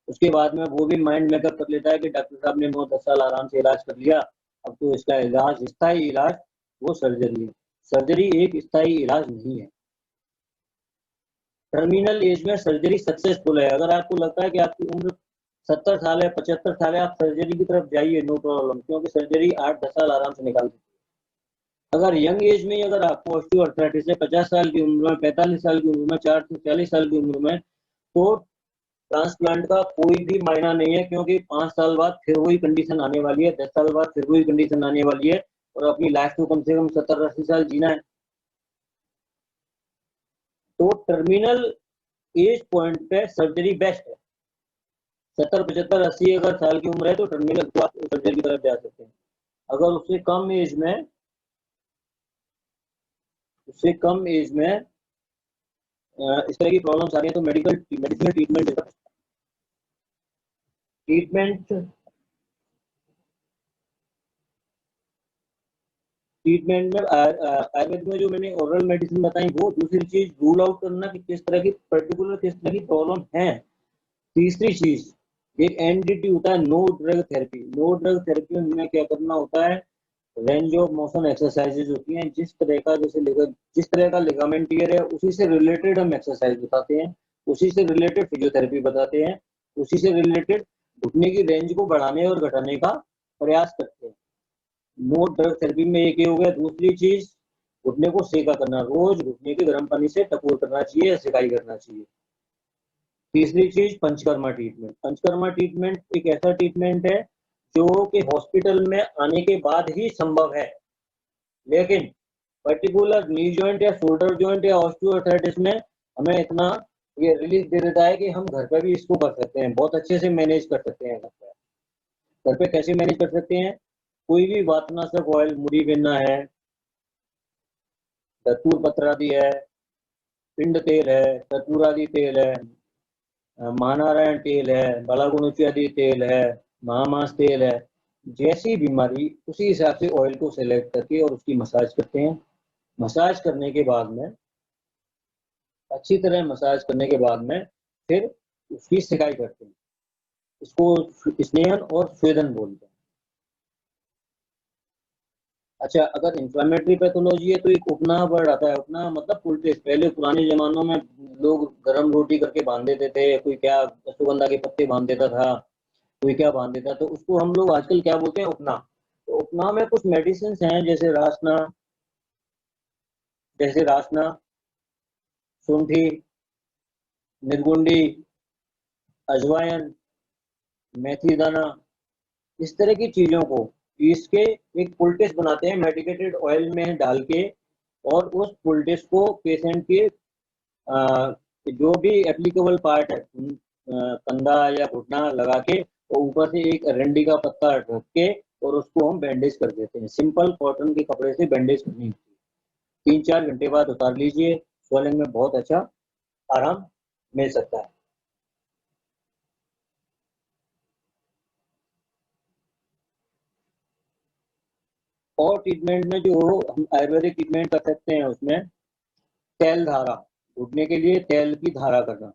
उसके बाद में वो भी माइंड मेकअप कर लेता है कि डॉक्टर साहब ने 9-10 साल आराम से इलाज कर लिया, अब तो इसका इलाज, स्थायी इलाज वो सर्जरी है। सर्जरी एक स्थायी इलाज नहीं है। टर्मिनल एज में सर्जरी सक्सेसफुल है। अगर आपको लगता है कि आपकी उम्र 70 साल है, 75 साल है, आप सर्जरी की तरफ जाइए, नो प्रॉब्लम, क्योंकि सर्जरी 8-10 साल आराम से निकाल सकती है। अगर यंग एज में अगर आपको ऑस्टियोआर्थराइटिस है, 50 साल की उम्र में, 45 साल की उम्र में, 4 से 40 साल की उम्र में, तो ट्रांसप्लांट का कोई भी मायना नहीं है, क्योंकि 5 साल बाद फिर वही कंडीशन आने वाली है, 10 साल बाद फिर वही कंडीशन आने वाली है, और अपनी लाइफ को कम से कम 70-80 साल जीना है। तो टर्मिनल एज पॉइंट पे सर्जरी बेस्ट है। 70, 75, 80 अगर साल की उम्र है तो टर्मिनल तो आप सर्जरी की तरफ जा सकते हैं। अगर उससे कम एज में, इस तरह की प्रॉब्लम्स आ रही है, तो मेडिसिनल ट्रीटमेंट ट्रीटमेंट। ट्रीटमेंट में आयुर्वेद में जो मैंने ओरल मेडिसिन बताई वो, दूसरी चीज रूल आउट करना कि किस तरह की पर्टिकुलर किस तरह की प्रॉब्लम है। तीसरी चीज एक एनडीटी होता है, no drug therapy. No drug therapy में क्या करना होता है, रेंज ऑफ मोशन एक्सरसाइजेज होती हैं, जिस तरह का जिस तरह का लिगामेंट टियर है उसी से रिलेटेड हम एक्सरसाइज बताते हैं, उसी से रिलेटेड फिजियोथेरेपी बताते हैं, उसी से रिलेटेड घुटने की रेंज को बढ़ाने और घटाने का प्रयास करते हैं। नो ड्रग थेरेपी में एक ही हो गया। दूसरी चीज घुटने को सेका करना, रोज घुटने के गर्म पानी से टकोर करना चाहिए या सिकाई करना चाहिए। तीसरी चीज पंचकर्मा ट्रीटमेंट। पंचकर्मा ट्रीटमेंट एक ऐसा ट्रीटमेंट है जो कि हॉस्पिटल में आने के बाद ही संभव है, लेकिन पर्टिकुलर नी जॉइंट या शोल्डर जॉइंट या ऑस्टियोआर्थराइटिस में हमें इतना ये रिलीफ दे देता है कि हम घर पर भी इसको कर सकते हैं, बहुत अच्छे से मैनेज कर सकते हैं। घर पे कैसे मैनेज कर सकते हैं, कोई भी वातनाशक ऑयल, मुड़ी बिन्ना है, धतूर पत्र आदि है, पिंड तेल है, धतूर आदि तेल है, महानारायण तेल है, बलागुणुची आदि तेल है, महामास तेल है, जैसी बीमारी उसी हिसाब से ऑयल को सेलेक्ट करके और उसकी मसाज करते हैं। मसाज करने के बाद में, अच्छी तरह मसाज करने के बाद में फिर उसकी सिकाई करते हैं। इसको स्नेहन और स्वेदन बोलते हैं। अच्छा, अगर इंफ्लेमेटरी पैथोलॉजी है तो एक उपनाह वर्ड आता है। उपनाह मतलब पुलटेस। पहले पुराने जमानों में लोग गरम रोटी करके बांध देते थे, कोई क्या अश्वगंधा के पत्ते बांध देता था, कोई क्या बांध देता, तो उसको हम लोग आजकल क्या बोलते हैं, उपनाह। तो उपनाह में कुछ मेडिसिन हैं जैसे रासना, शुंठी, निर्गुंडी, अजवाइन, मेथी दाना, इस तरह की चीजों को पीस के एक पुलटेस बनाते हैं मेडिकेटेड ऑयल में डाल के, और उस पुलटेस को पेशेंट के जो भी एप्लीकेबल पार्ट है, कंधा या घुटना लगा के, और ऊपर से एक अरंडी का पत्ता ढक के और उसको हम बैंडेज कर देते हैं। सिंपल कॉटन के कपड़े से बैंडेज करनी होती है। 3-4 घंटे बाद उतार लीजिए, स्वेलिंग में बहुत अच्छा आराम मिल सकता है। और ट्रीटमेंट में जो हम आयुर्वेदिक ट्रीटमेंट कर सकते हैं उसमें तेल धारा, घुटने के लिए तेल की धारा करना।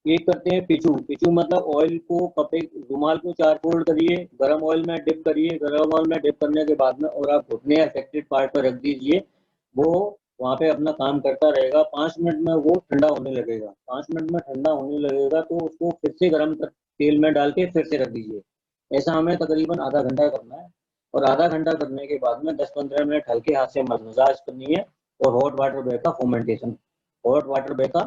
एक करते हैं पिचू। पिचू मतलब ऑयल को कपड़े रुमाल को 4 फोल्ड करिए, गरम ऑयल में डिप करिए, गरम ऑयल में डिप करने के बाद में और आप घुटने अफेक्टेड पार्ट पर रख दीजिए, वो वहां पे अपना काम करता रहेगा। 5 मिनट में वो ठंडा होने लगेगा। 5 मिनट में ठंडा होने लगेगा तो उसको फिर से गर्म तेल में डाल के फिर से रख दीजिए। ऐसा हमें तकरीबन आधा घंटा करना है, और आधा घंटा करने के बाद में 10-15 मिनट हल्के हाथ से मसाज करनी है, और हॉट वाटर बैग का फोमेंटेशन, हॉट वाटर बैग का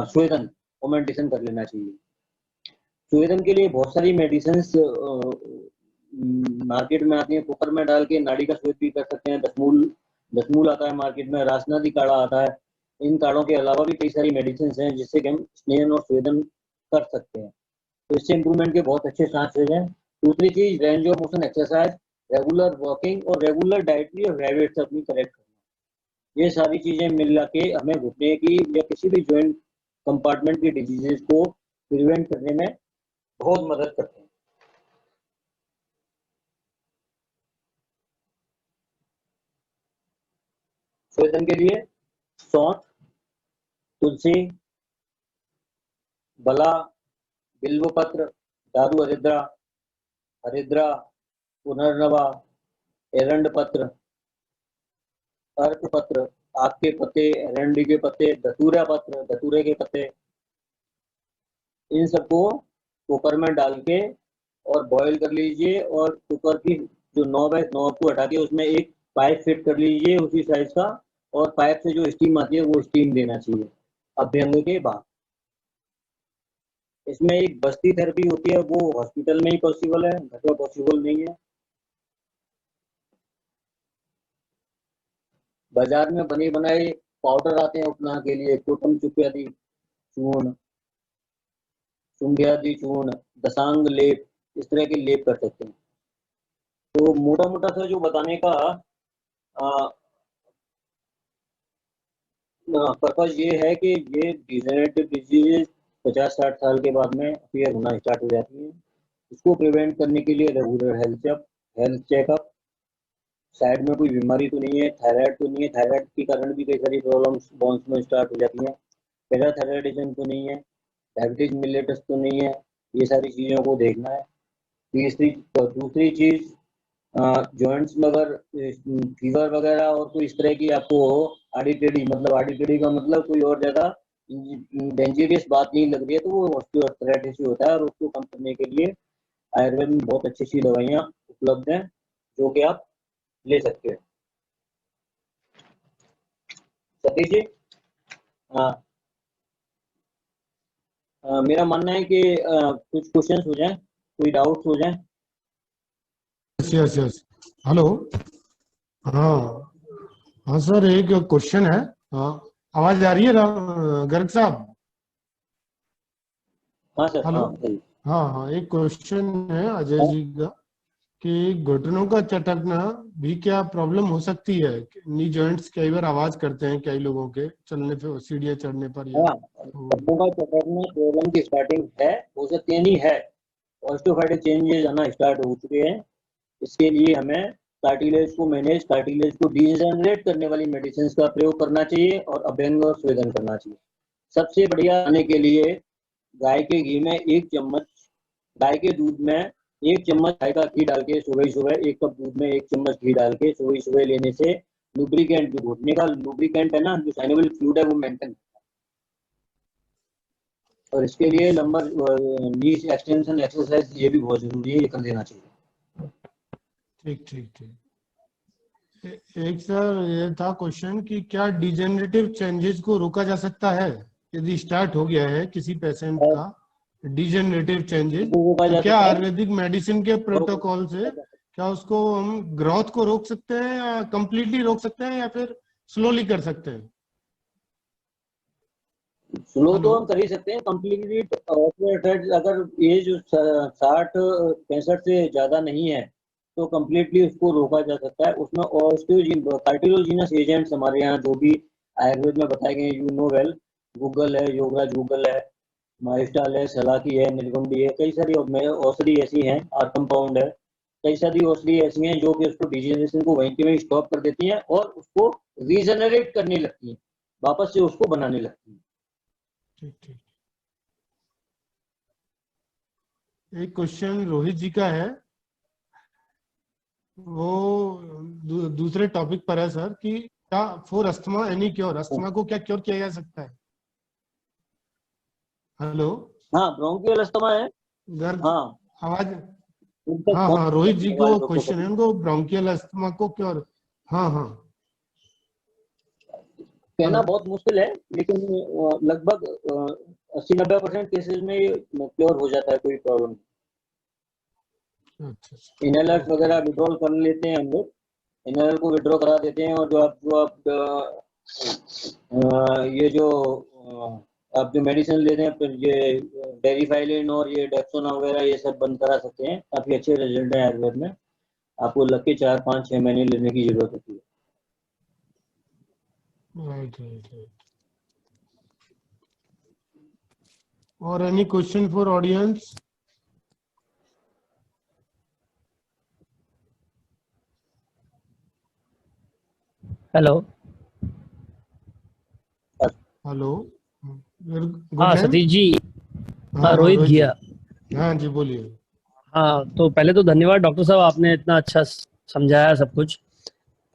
स्वेदन फोमेंटेशन कर लेना चाहिए। स्वेदन के लिए बहुत सारी मेडिसिन मार्केट में आती है, कुकर में डाल के नाड़ी का स्वेद भी कर सकते हैं। दसमूल आता है मार्केट में, रासनादी काढ़ा आता है। इन काढ़ों के अलावा भी कई सारी मेडिसिन हैं जिससे कि हम स्नेहन और स्वेदन कर सकते हैं, तो इससे इंप्रूवमेंट के बहुत अच्छे चांसेस हैं। दूसरी चीज range of motion exercise, regular walking और रेगुलर डाइटरी और हैबिट्स अपनी करेक्ट करना। ये सारी चीजें मिला के हमें घुटने की या किसी भी जॉइंट कंपार्टमेंट की डिजीजेस को प्रिवेंट करने में बहुत मदद करते हैं। स्वेदन के लिए सौंठ, तुलसी, बला, बिल्वपत्र, दारू हरिद्रा, पुनर्नवा, एरंड पत्र, अर्क पत्र, आक के पत्ते, एरंडी के पत्ते, धतूरा पत्र, धतूरे के पत्ते, इन सबको कुकर में डाल के और बॉईल कर लीजिए, और कुकर की जो नॉब है, नॉब को हटा के उसमें एक पाइप फिट कर लीजिए उसी साइज का, और पाइप से जो स्टीम आती है वो स्टीम देना चाहिए अभ्यंग के बाद। इसमें एक बस्ती थेरेपी होती है, वो हॉस्पिटल में ही पॉसिबल है, घर पर पॉसिबल नहीं है। बाजार में बने बनाए पाउडर आते हैं उपनाह के लिए, कुटुम चुप्यादि चूर्ण, सुंध्यादि चूर्ण, दशांग लेप, इस तरह के लेप कर सकते हैं। तो मोटा मोटा सा जो बताने का पर्पज ये है कि ये डिजेनरेटिव डिजीज 50-60 साल के बाद में अपीयर होना स्टार्ट हो जाती है। इसको प्रिवेंट करने के लिए regular health check, health checkup, side में कोई बीमारी तो नहीं है, थायराइड तो नहीं है, थायराइड के कारण भी कई सारी प्रॉब्लम्स बोन्स में स्टार्ट हो जाती हैं, पैराथायराइडिज्म तो नहीं है, डायबिटीज मिलेटस तो नहीं है, ये सारी चीज़ों को देखना है। दूसरी चीज़, जॉइंट्स में अगर फीवर वगैरह और कोई इस तरह की आपको हो, आड़ी टेढ़ी, मतलब आड़ी टेढ़ी का मतलब कोई और ज़्यादा डेंजरियस बात नहीं लग रही है, तो वो ऑस्टियोआर्थराइटिस ही होता है, और उसको कम करने के लिए आयुर्वेद में बहुत अच्छी अच्छी दवाइयाँ उपलब्ध हैं जो कि आप ले सकते हैं। सतीश जी, हाँ, मेरा मानना है कि कुछ क्वेश्चंस हो जाएं, कोई डाउट्स हो जाएं। यस यस, हेलो, हाँ हाँ सर, एक क्वेश्चन है। हाँ, आवाज आ रही है गर्ग साहब? हाँ सर, हेलो, हाँ बताइए। हाँ हाँ, एक क्वेश्चन है अजय हाँ, जी का कि घुटनों का चटकना भी क्या प्रॉब्लम हो सकती है? नी जॉइंट्स कई बार आवाज करते हैं कई लोगों के चलने पे, सीढ़ियाँ चढ़ने पर, या हाँ, घुटनों का चटकना प्रॉब्लम की स्टार्टिंग है, हो सकती है, नहीं है, ऑस्टियोफाइटिक चेंजेस आना स्टार्ट हो चुके हैं। इसके लिए हमें कार्टिलेज को मैनेज, कार्टिलेज को डीजनरेट करने वाली मेडिसिन का प्रयोग करना चाहिए और अभ्यंग और स्वेदन करना चाहिए। सबसे बढ़िया आने के लिए गाय के घी में 1 चम्मच, गाय के दूध में 1 चम्मच गाय का घी डाल के सुबह सुबह, 1 कप दूध में 1 चम्मच घी डाल के सुबह सुबह लेने से लुब्रिकेंट, जो घुटने का लुब्रिकेंट है ना, जो साइनेबल फ्लूइड है, वो मेंटेन। और इसके लिए लंबर नी एक्सटेंशन एक्सरसाइज ये भी बहुत जरूरी है, ये कर देना चाहिए। ठीक ठीक ठीक। एक सर ये था क्वेश्चन कि क्या डिजेनरेटिव चेंजेस को रोका जा सकता है? यदि स्टार्ट हो गया है किसी पेशेंट और का डिजेनरेटिव चेंजेस, इसको रोका तो जा क्या सकता है, आयुर्वेदिक मेडिसिन के और प्रोटोकॉल से क्या उसको हम ग्रोथ को रोक सकते हैं, या कंप्लीटली रोक सकते हैं, या फिर स्लोली कर सकते हैं? स्लो हेलो, तो हम कर ही सकते हैं, कंप्लीटली अगर एज 60-65 से ज्यादा नहीं है तो कंप्लीटली उसको रोका जा सकता है। उसमें कार्टिलोजिनस एजेंट्स हमारे यहाँ जो भी आयुर्वेद में बताए गए, यू नो वेल, गूगल है, योगराज गूगल है, माइस्टाल है, सलाकी है, निर्गुंडी है, कई सारी औषधि ऐसी हैं, और कंपाउंड है, कई सारी औषधि ऐसी हैं जो कि उसको डिजीनेशन को वहीं के वहीं स्टॉप कर देती हैं और उसको रीजनरेट करने लगती हैं, वापस से उसको बनाने लगती हैं। ठीक ठीक। एक क्वेश्चन रोहित जी का है, वो दूसरे टॉपिक पर है सर, कि क्या for asthma any cure, asthma को क्या क्योर किया जा सकता है? हेलो, हाँ, ब्रोंकियल अस्थमा है। गर्ग, हाँ, आवाज, उनका हाँ हाँ, बहुत रोहित जी को आवाज रोको क्वेश्चन है, उनको ब्रोंकियल अस्थमा को क्योर, हाँ हाँ, कहना हेलो, बहुत मुश्किल है, लेकिन लगभग 80-90% केसेस में ये क्योर हो जाता है, कोई प्रॉब्लम। अच्छा अच्छा, इनहेलर्स ओके वगैरह ओके, विड्रॉल कर लेते हैं हम लोग, इनहेलर को विड्रॉ करा देते हैं, और ये जो आप जो मेडिसिन ले रहे हैं, फिर ये डेरिफाइलिन और ये डेक्सोना वगैरह, ये सब बंद करा सकते हैं। काफी अच्छे रिजल्ट है आयुर्वेद में, आपको लग के 4-5-6 महीने लेने की जरूरत होती है। Right right right. और any question for audience? Hello, hello, good हाँ नेम? सतीश जी, हाँ हाँ हाँ रोहित रोहित जी, घिया। हाँ जी बोलिए। हाँ, तो पहले तो धन्यवाद डॉक्टर साहब, आपने इतना अच्छा समझाया सब कुछ।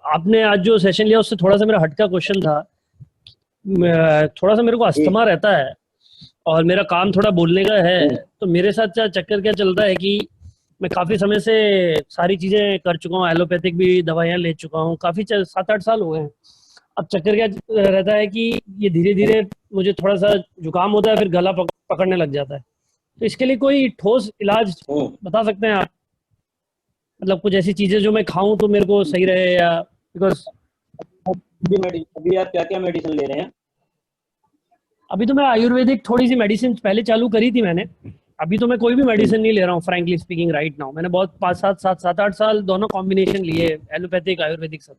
आपने आज जो सेशन लिया उससे थोड़ा सा मेरा हटका क्वेश्चन था। थोड़ा सा मेरे को जी। अस्थमा रहता है और मेरा काम थोड़ा बोलने का है, तो मेरे साथ चक्कर क्या चल रहा है कि मैं काफ़ी समय से सारी चीज़ें कर चुका हूँ, एलोपैथिक भी दवाइयाँ ले चुका हूँ, काफ़ी 7-8 साल हो गए हैं। अब चक्कर क्या रहता है कि ये धीरे धीरे मुझे थोड़ा सा जुकाम होता है, फिर गला पकड़ने लग जाता है। तो इसके लिए कोई ठोस इलाज बता सकते हैं आप? मतलब कुछ ऐसी चीजें जो मैं खाऊं तो मेरे को सही रहे, या बिकॉज अभी आप क्या क्या मेडिसिन ले रहे हैं? अभी तो मैं आयुर्वेदिक थोड़ी सी मेडिसिन पहले चालू करी थी मैंने। अभी तो मैं कोई भी मेडिसिन नहीं ले रहा हूँ, फ्रैंकली स्पीकिंग राइट नाउ। मैंने बहुत 5-7-7-8 साल दोनों कॉम्बिनेशन लिए, एलोपैथिक आयुर्वेदिक सब।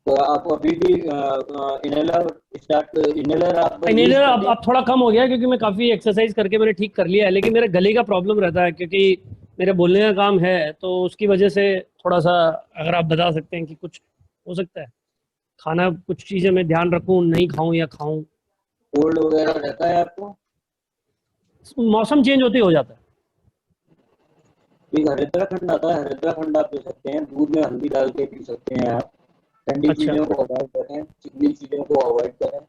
तो आप अभी भी इनहेलर आप यूज इन्हेलर करते हैं? अब थोड़ा कम हो गया है, क्योंकि मैं काफी एक्सरसाइज करके मैंने ठीक कर लिया है, लेकिन मेरे गले का प्रॉब्लम रहता है, क्योंकि मेरे बोलने का काम है, तो उसकी वजह से थोड़ा सा अगर आप बता सकते हैं कि कुछ हो सकता है, खाना कुछ चीज़ें मैं ध्यान रखूं, नहीं खाऊं या खाऊं। कोल्ड वगैरह रहता है आपको? मौसम चेंज होते ही हो जाता है। एक हरिद्रा खंड आता है, हरिद्रा खंड आप पी सकते हैं, दूध में हल्दी डाल के पी सकते हैं आप। ठंडी अच्छा। चीजों को अवॉइड करें, चिकनी चीजों को अवॉइड करें।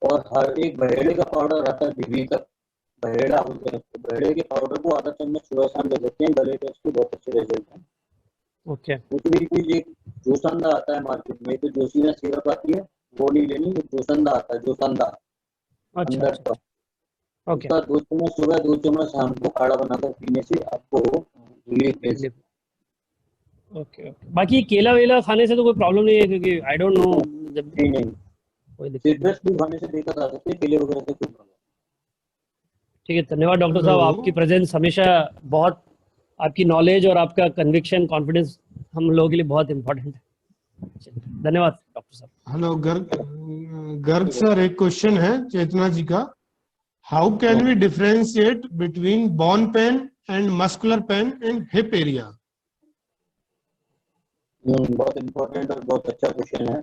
और हर एक बहेड़े का पाउडर आता है, बीबी का बहेड़ा बोलते हैं उसको। बहेड़े के पाउडर को आधा चम्मच सुबह शाम ले सकते हैं, गले के उसके बहुत अच्छे रिजल्ट हैं। ओके। दूसरी चीज, एक जोसंदा आता है मार्केट में, तो जोशीना सिरप आती है, वो नहीं लेनी। जोसंदा आता है, जोसंदा अच्छा अंदर अच्छा का। अच्छा। ओके। उसका 2 चम्मच सुबह, 2 चम्मच शाम को काढ़ा बनाकर पीने से आपको रिलीफ मिल रिलीफ। Okay okay. बाकी केला वेला खाने से तो कोई प्रॉब्लम नहीं है, क्योंकि आई डोंट नो, सकती जब है। नहीं, कोई दिक्कत नहीं। सिट्रस भी खाने से दिक्कत आ सकती है, केले वगैरह से कोई प्रॉब्लम। ठीक है, धन्यवाद डॉक्टर हेलो। साहब, आपकी प्रेजेंस हमेशा बहुत, आपकी नॉलेज और आपका कन्विक्शन, कॉन्फिडेंस हम लोगों के लिए बहुत इंपॉर्टेंट है। चलिए, धन्यवाद डॉक्टर साहब। हेलो गर्ग। गर्ग सर, एक क्वेश्चन है चेतना जी का। How can we differentiate between bone pain and muscular pain in hip area? बहुत इम्पोर्टेंट और बहुत अच्छा क्वेश्चन है।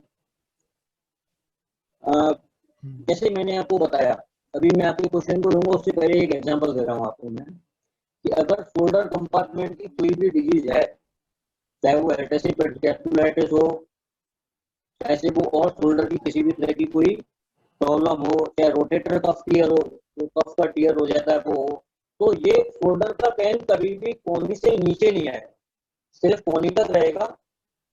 जैसे मैंने आपको बताया, अभी मैं आपके क्वेश्चन को लूंगा, उससे पहले एक एग्जांपल दे रहा हूँ आपको मैं, कि अगर शोल्डर कंपार्टमेंट की कोई भी डिजीज है, चाहे वो एल्टेसिक कैस्टुलाइटिस हो, चाहे वो और शोल्डर की किसी भी तरह की कोई प्रॉब्लम हो, चाहे रोटेटर कफ टीयर हो, तो कफ का टीयर हो जाता है वो हो, तो ये शोल्डर का पेन कभी भी कोहनी से नीचे नहीं आएगा, सिर्फ कोहनी तक रहेगा।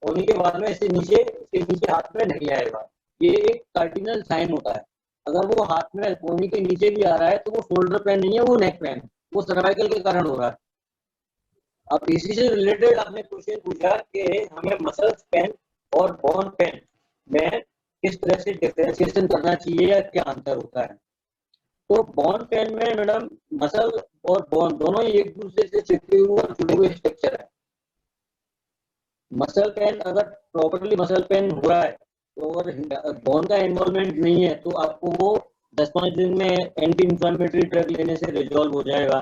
कोहनी के बाद में इसके नीचे हाथ में नहीं आएगा। ये एक कार्डिनल साइन होता है। अगर वो हाथ में कोहनी के नीचे भी आ रहा है तो वो शोल्डर पेन नहीं है, वो नेक पेन है, वो सर्वाइकल के कारण हो रहा है। अब इसी से रिलेटेड आपने क्वेश्चन पूछा कि हमें मसल्स पेन और बोन पेन में किस तरह से डिफरेंशिएशन करना चाहिए या क्या अंतर होता है। तो बोन पेन में मैडम, मसल और बोन दोनों ही एक दूसरे से चिपके हुए और जुड़े हुए स्ट्रक्चर है। मसल पेन अगर प्रॉपरली मसल पेन हो रहा है तो, अगर बोन का इन्वॉल्वमेंट नहीं है, तो आपको वो 10-5 दिन में एंटी इंफ्लेमेटरी ड्रग लेने से रिजॉल्व हो जाएगा।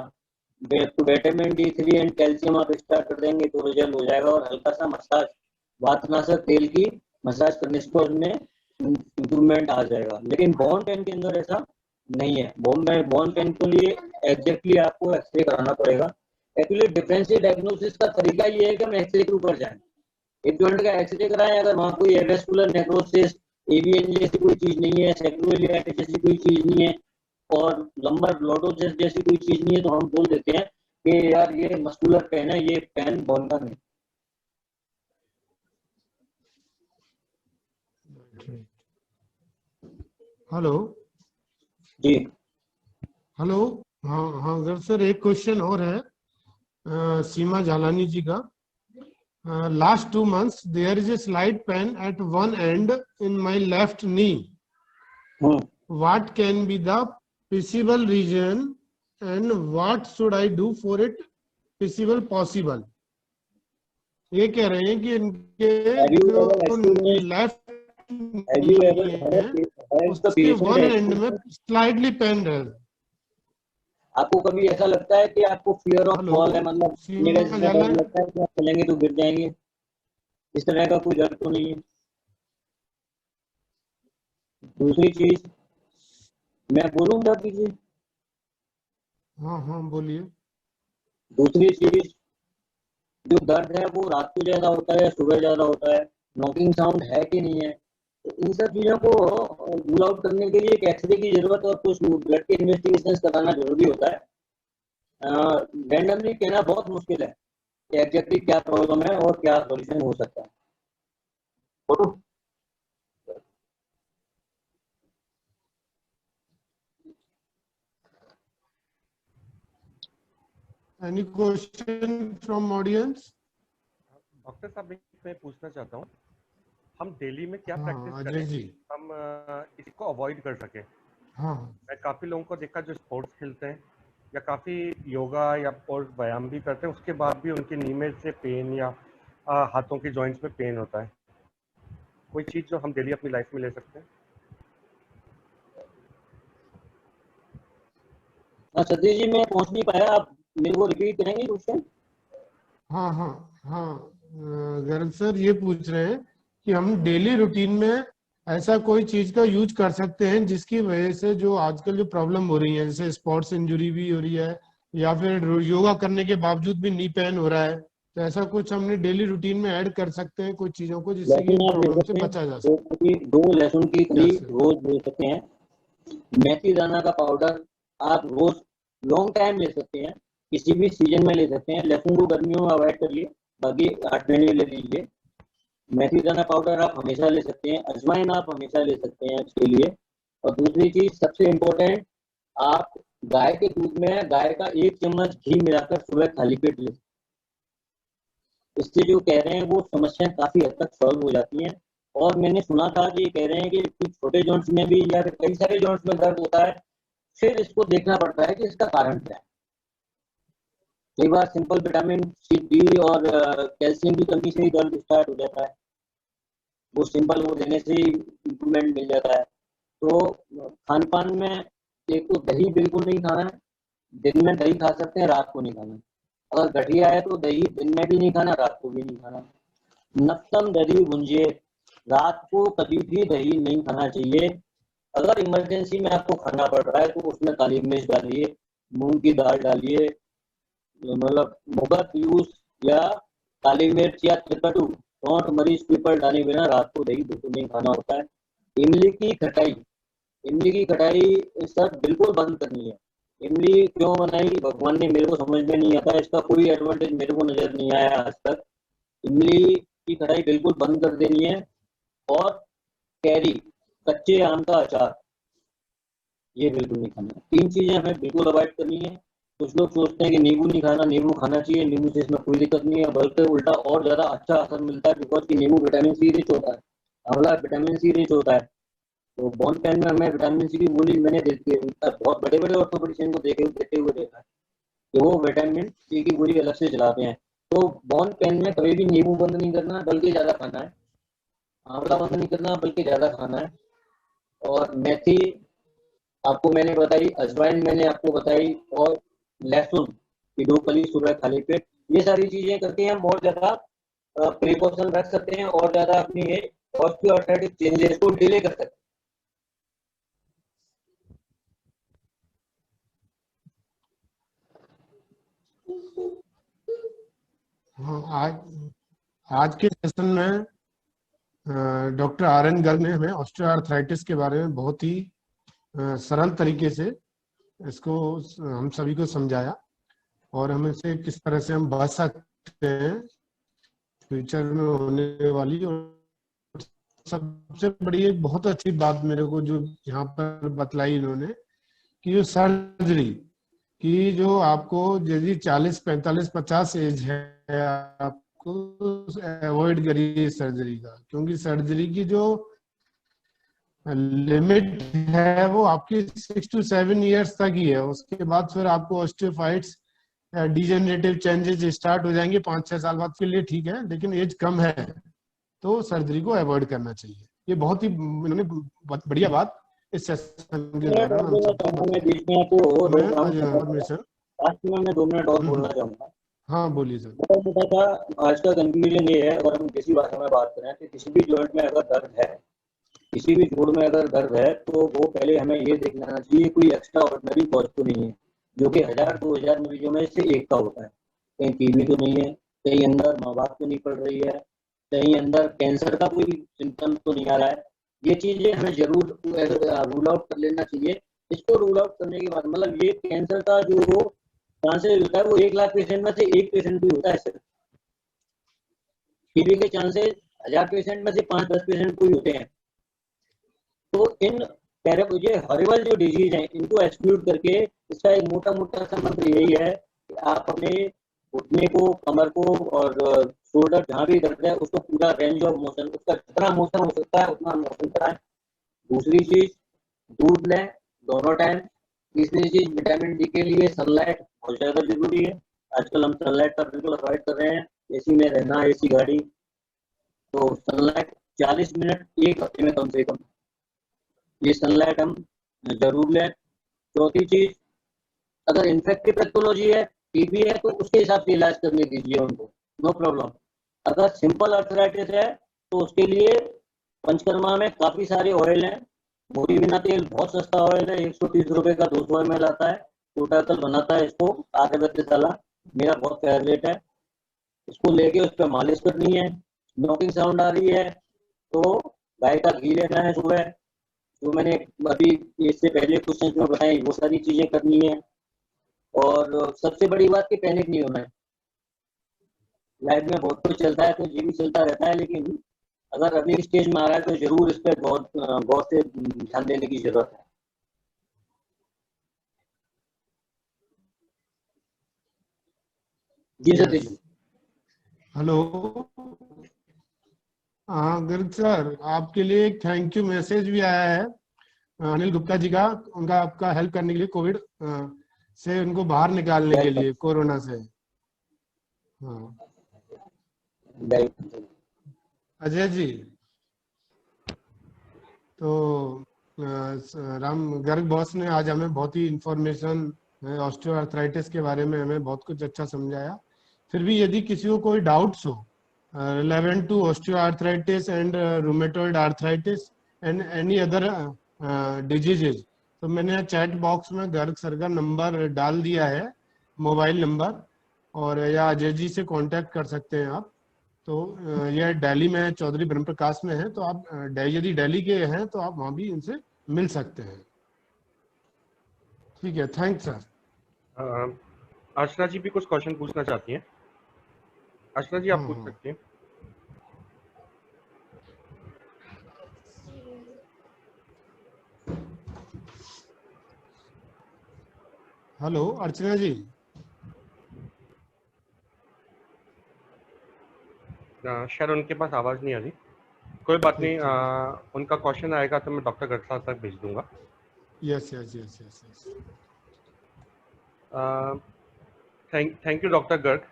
विटामिन D3 एंड कैल्शियम आप स्टार्ट कर देंगे तो रिजल्ट हो जाएगा। और हल्का सा मसाज, वातनासक तेल की मसाज करने से उसमें इम्प्रूवमेंट आ जाएगा। लेकिन बोन पेन के अंदर ऐसा नहीं है। बोन पेन के लिए एग्जैक्टली आपको एक्सरे कराना पड़ेगा। एक्चुअली डिफरेंशियल डायग्नोसिस का तरीका ये है कि हम एक्सरे के ऊपर जाएं, एक जॉइंट का एक्सरे कराएं, अगर वहाँ कोई एवेस्कुलर नेक्रोसिस, एवीएन जैसी कोई चीज नहीं है, सैक्रोइलियाइटिस जैसी कोई चीज नहीं है, और लंबर लॉर्डोसिस जैसी कोई चीज नहीं है, तो हम बोल देते हैं कि यार ये मस्कुलर पेन है, ये पेन बोन का नहीं। हेलो। जी। हेलो। हाँ हाँ गर्ग सर, एक क्वेश्चन और है सीमा जालानी जी का। Last 2 months there is a slight pain at one end in my left knee. What can be the possible reason and what should I do for it possible? ये कह रहे हैं कि इनके जो लेफ्ट है उसके वन एंड में स्लाइटली पेन है। आपको कभी ऐसा लगता है कि आपको फियर ऑफ हेलो फॉल है, मतलब सीमा जालानी। लगता है कि आप चलेंगे तो गिर जाएंगे, इस तरह का कोई डर तो नहीं है? दूसरी चीज मैं बोलूंगा कीजिए। हाँ हाँ बोलिए। दूसरी चीज, जो दर्द है वो रात को ज्यादा होता है या सुबह ज्यादा होता है, नॉकिंग साउंड है कि नहीं है, तो इन सब चीजों को रूल आउट करने के लिए एक एक्सरे की जरूरत और कुछ ब्लड के इन्वेस्टिगेशन कराना जरूरी होता है। रैंडमली कहना बहुत मुश्किल है कि एग्जैक्टली क्या प्रॉब्लम है और क्या सॉल्यूशन हो सकता है। Photo. Any question from audience? Doctor साहब, मैं पूछना चाहता हूँ, हम डेली में क्या हाँ प्रैक्टिस अजय करें जी। हम इसको अवॉइड कर सके? हाँ मैं काफ़ी लोगों को देखा जो स्पोर्ट्स खेलते हैं या काफ़ी योगा या और व्यायाम भी करते हैं, उसके बाद भी उनके नी में से पेन या हाथों के जॉइंट्स में पेन होता है। कोई चीज़ जो हम डेली अपनी लाइफ में ले सकते हैं? हाँ सतीश जी, मैं पहुंच नहीं पाया, आप मेरे को रिपीट करेंगे क्वेश्चन? हाँ हाँ हाँ, गर्ग सर ये पूछ रहे हैं कि हम डेली रूटीन में ऐसा कोई चीज का यूज कर सकते हैं जिसकी वजह से जो आजकल जो प्रॉब्लम हो रही है, जैसे स्पोर्ट्स इंजरी भी हो रही है या फिर योगा करने के बावजूद भी नी पेन हो रहा है, तो ऐसा कुछ हमने डेली रूटीन में ऐड कर सकते हैं कुछ चीजों को जिससे कि लहसुन इन आप ले प्रॉब्लम से सकते हैं, बचा जा सके। दो लहसुन की कली यस सर। रोज ले सकते हैं। मेथी दाना का पाउडर आप रोज लॉन्ग टाइम ले सकते हैं, किसी भी सीजन में ले सकते हैं। लहसुन को गर्मियों में अवॉइड करिए, बाकी 8 महीने ले लीजिए। मेथी दाना पाउडर आप हमेशा ले सकते हैं, अजवाइन आप हमेशा ले सकते हैं इसके लिए। और दूसरी चीज सबसे इम्पोर्टेंट, आप गाय के दूध में गाय का 1 चम्मच घी मिलाकर सुबह खाली पेट ले। इससे जो कह रहे हैं वो समस्याएं काफी हद तक सॉल्व हो जाती हैं। और मैंने सुना था कि कह रहे हैं कि कुछ छोटे जॉइंट्स में भी या फिर कई सारे जॉइंट्स में दर्द होता है, फिर इसको देखना पड़ता है कि इसका कारण क्या है। कई बार सिंपल विटामिन सी, डी और कैल्शियम की कमी से ही दर्द स्टार्ट हो जाता है, वो सिंपल वो देने से ही इम्प्रूवमेंट मिल जाता है। तो खान पान में एक तो दही बिल्कुल नहीं खाना है, दिन में दही खा सकते हैं, रात को नहीं खाना। अगर गठिया है तो दही दिन में भी नहीं खाना, रात को भी नहीं खाना। नक्तम दही भुंजिए, रात को कभी भी दही नहीं खाना चाहिए। अगर इमरजेंसी में आपको खाना पड़ रहा है तो उसमें काली मिर्च डालिए, मूंग की दाल डालिए, मतलब मुगत यूज या काली मिर्च या त्रिकटू, सौंठ, मरीच, पीपल डाले बिना रात को दही बिल्कुल नहीं खाना होता है। इमली की खटाई, इमली की खटाई सर बिल्कुल बंद करनी है। इमली क्यों बनाई भगवान ने, मेरे को समझ में नहीं आता, इसका कोई एडवांटेज मेरे को नजर नहीं आया आज तक। इमली की खटाई बिल्कुल बंद कर देनी है। और कैरी, कच्चे आम का अचार, ये बिल्कुल नहीं खाना। 3 चीजें हमें बिल्कुल अवॉइड करनी है। कुछ लोग सोचते हैं कि नींबू नहीं खाना, नींबू खाना चाहिए, नींबू से इसमें कोई दिक्कत नहीं है, बल्कि उल्टा और ज्यादा अच्छा असर मिलता है, बिकॉज की नींबू विटामिन सी रिच होता है, आंवला विटामिन सी रिच होता है। तो बॉन पेन में हमें विटामिन सी की गोली मैंने देखी है, बहुत बड़े बड़े ऑर्थोपेडिशियन को देते हुए देखा है कि वो विटामिन सी की गोली अलग से चलाते हैं। तो बॉन पेन में कभी भी नींबू बंद नहीं करना, बल्कि ज्यादा खाना है। आंवला बंद नहीं करना, बल्कि ज्यादा खाना है। और मेथी आपको मैंने बताई, अजवाइन मैंने आपको बताई, और लहसुन की 2 कली सुबह खाली पेट। ये सारी चीजें करके हम बहुत ज्यादा प्रिकॉशन रख सकते हैं और ज्यादा अपनी ऑस्टियोआर्थराइटिस चेंजेस को डिले कर सकते हैं। हाँ, आज के सेशन में डॉक्टर आर एन गर्ग ने हमें ऑस्टियोआर्थराइटिस के बारे में बहुत ही सरल तरीके से इसको हम सभी को समझाया और हम इसे किस तरह से हम बच सकते हैं फ्यूचर में होने वाली। और सबसे बड़ी एक बहुत अच्छी बात मेरे को जो यहाँ पर बतलाई इन्होंने कि जो सर्जरी कि जो आपको यदि 40, 45, 50 एज है आपको अवॉइड करिए सर्जरी का, क्योंकि सर्जरी की जो लिमिट है वो आपकी 6 to 7 ईयर्स तक ही है। उसके बाद फिर आपको ऑस्टियोफाइट्स डिजेनरेटिव चेंजेस स्टार्ट हो जाएंगे 5-6 साल बाद के लिए, ठीक है, लेकिन एज कम है तो सर्जरी को अवॉइड करना चाहिए। ये बहुत ही इन्होंने बढ़िया बात इस सेशन के दौरान हम सबको लास्ट में मैं 2 मिनट और बोलना चाहूंगा। हाँ बोलिए सर। मोटा सा आज का कंक्लूजन ये है, अगर हम किसी भाषा में बात करें कि किसी भी जॉइंट में अगर दर्द है, किसी भी जोड़ में अगर दर्द है, तो वो पहले हमें ये देख लेना चाहिए कोई एक्स्ट्रा ऑर्डिनरी कॉज तो नहीं है, जो कि 1000-2000 मरीजों में से एक का होता है। कहीं टीबी तो नहीं है, कहीं अंदर माँ बाप तो नहीं पड़ रही है, कहीं अंदर कैंसर का कोई सिम्टम तो नहीं आ रहा है। ये चीजें हमें जरूर रूल आउट कर लेना चाहिए। इसको रूल आउट करने के बाद मतलब ये कैंसर का जो वो चांसेस होता है वो 1 लाख पेशेंट में से 1 पेशेंट भी होता है सिर्फ। टीबी के चांसेस 1000 पेशेंट में से 5-10 पेशेंट कोई होते हैं। तो इन ये हॉरिबल जो डिजीज है इनको एक्सक्लूड करके इसका एक मोटा मोटा सा मंत्र यही है कि आप अपने घुटने को, कमर को और शोल्डर जहाँ भी दर्द है उसको पूरा रेंज ऑफ मोशन, उसका जितना मोशन हो सकता है उतना मोशन कराएं। दूसरी चीज, दूध लें दोनों टाइम। तीसरी चीज, विटामिन डी के लिए सनलाइट बहुत ज्यादा जरूरी है। आजकल हम सनलाइट का बिल्कुल अवॉइड कर रहे हैं, एसी में रहना, एसी गाड़ी, तो सनलाइट 40 मिनट 1 हफ्ते में कम से कम ये सनलाइट हम जरूर लें। चौथी चीज, अगर इन्फेक्टिव पैथोलॉजी है, टीबी है, तो उसके हिसाब से इलाज करने दीजिए उनको। No problem. अगर सिंपल अर्थराइटिस है तो उसके लिए पंचकर्मा में काफी सारे ऑयल हैं। मोरी बिना तेल बहुत सस्ता ऑयल है, 130 रुपए का 200 ml आता है। छोटा कल बनाता है इसको आर्यवैद्य शाला, मेरा बहुत फेवरेट है। इसको लेके उस पर मालिश करनी है। नॉकिंग साउंड आ रही है तो गाय का घी लेना है सुबह, जो मैंने अभी इससे पहले क्वेश्चन में बताई, वो सारी चीजें करनी है। और सबसे बड़ी बात कि पैनिक नहीं होना है। लाइफ में बहुत कुछ चलता है तो ये भी चलता रहता है, लेकिन अगर अभी स्टेज में आ रहा है तो जरूर इस पर बहुत गौर से ध्यान देने की जरूरत है। जी सतीश जी। हेलो। हाँ गर्ग सर, आपके लिए एक थैंक यू मैसेज भी आया है अनिल गुप्ता जी का, उनका आपका हेल्प करने के लिए, कोविड से उनको बाहर निकालने के लिए, कोरोना से। हाँ अजय जी, तो राम गर्ग बॉस ने आज हमें बहुत ही इंफॉर्मेशन ऑस्टियोआर्थराइटिस के बारे में हमें बहुत कुछ अच्छा समझाया। फिर भी यदि किसी को कोई डाउट्स हो relevant to osteoarthritis and rheumatoid arthritis and any other diseases, तो मैंने चैट बॉक्स में गर्ग सर का नंबर डाल दिया है, मोबाइल नंबर, और या अजय जी से कांटेक्ट कर सकते हैं आप। तो यह दिल्ली में चौधरी ब्रह्म प्रकाश में है, तो आप यदि दिल्ली के हैं तो आप वहां भी इनसे मिल सकते हैं। ठीक है, थैंक्स सर। अर्चना जी भी कुछ क्वेश्चन पूछना चाहती हैं। अर्चना जी आप पूछ सकती हैं। हेलो अर्चना जी। शायद उनके पास आवाज नहीं आ रही, कोई बात नहीं। ठीक। उनका क्वेश्चन आएगा तो मैं डॉक्टर गर्ग साहब तक भेज दूंगा। Yes yes yes yes yes. Thank you doctor Garg,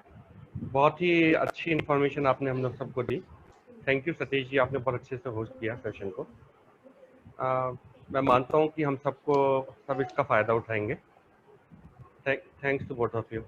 बहुत ही अच्छी इन्फॉर्मेशन आपने हम लोग सबको दी। थैंक यू सतीश जी, आपने बहुत अच्छे से होस्ट किया सेशन को। मैं मानता हूँ कि हम सबको सब इसका फ़ायदा उठाएंगे। Thanks to both of you.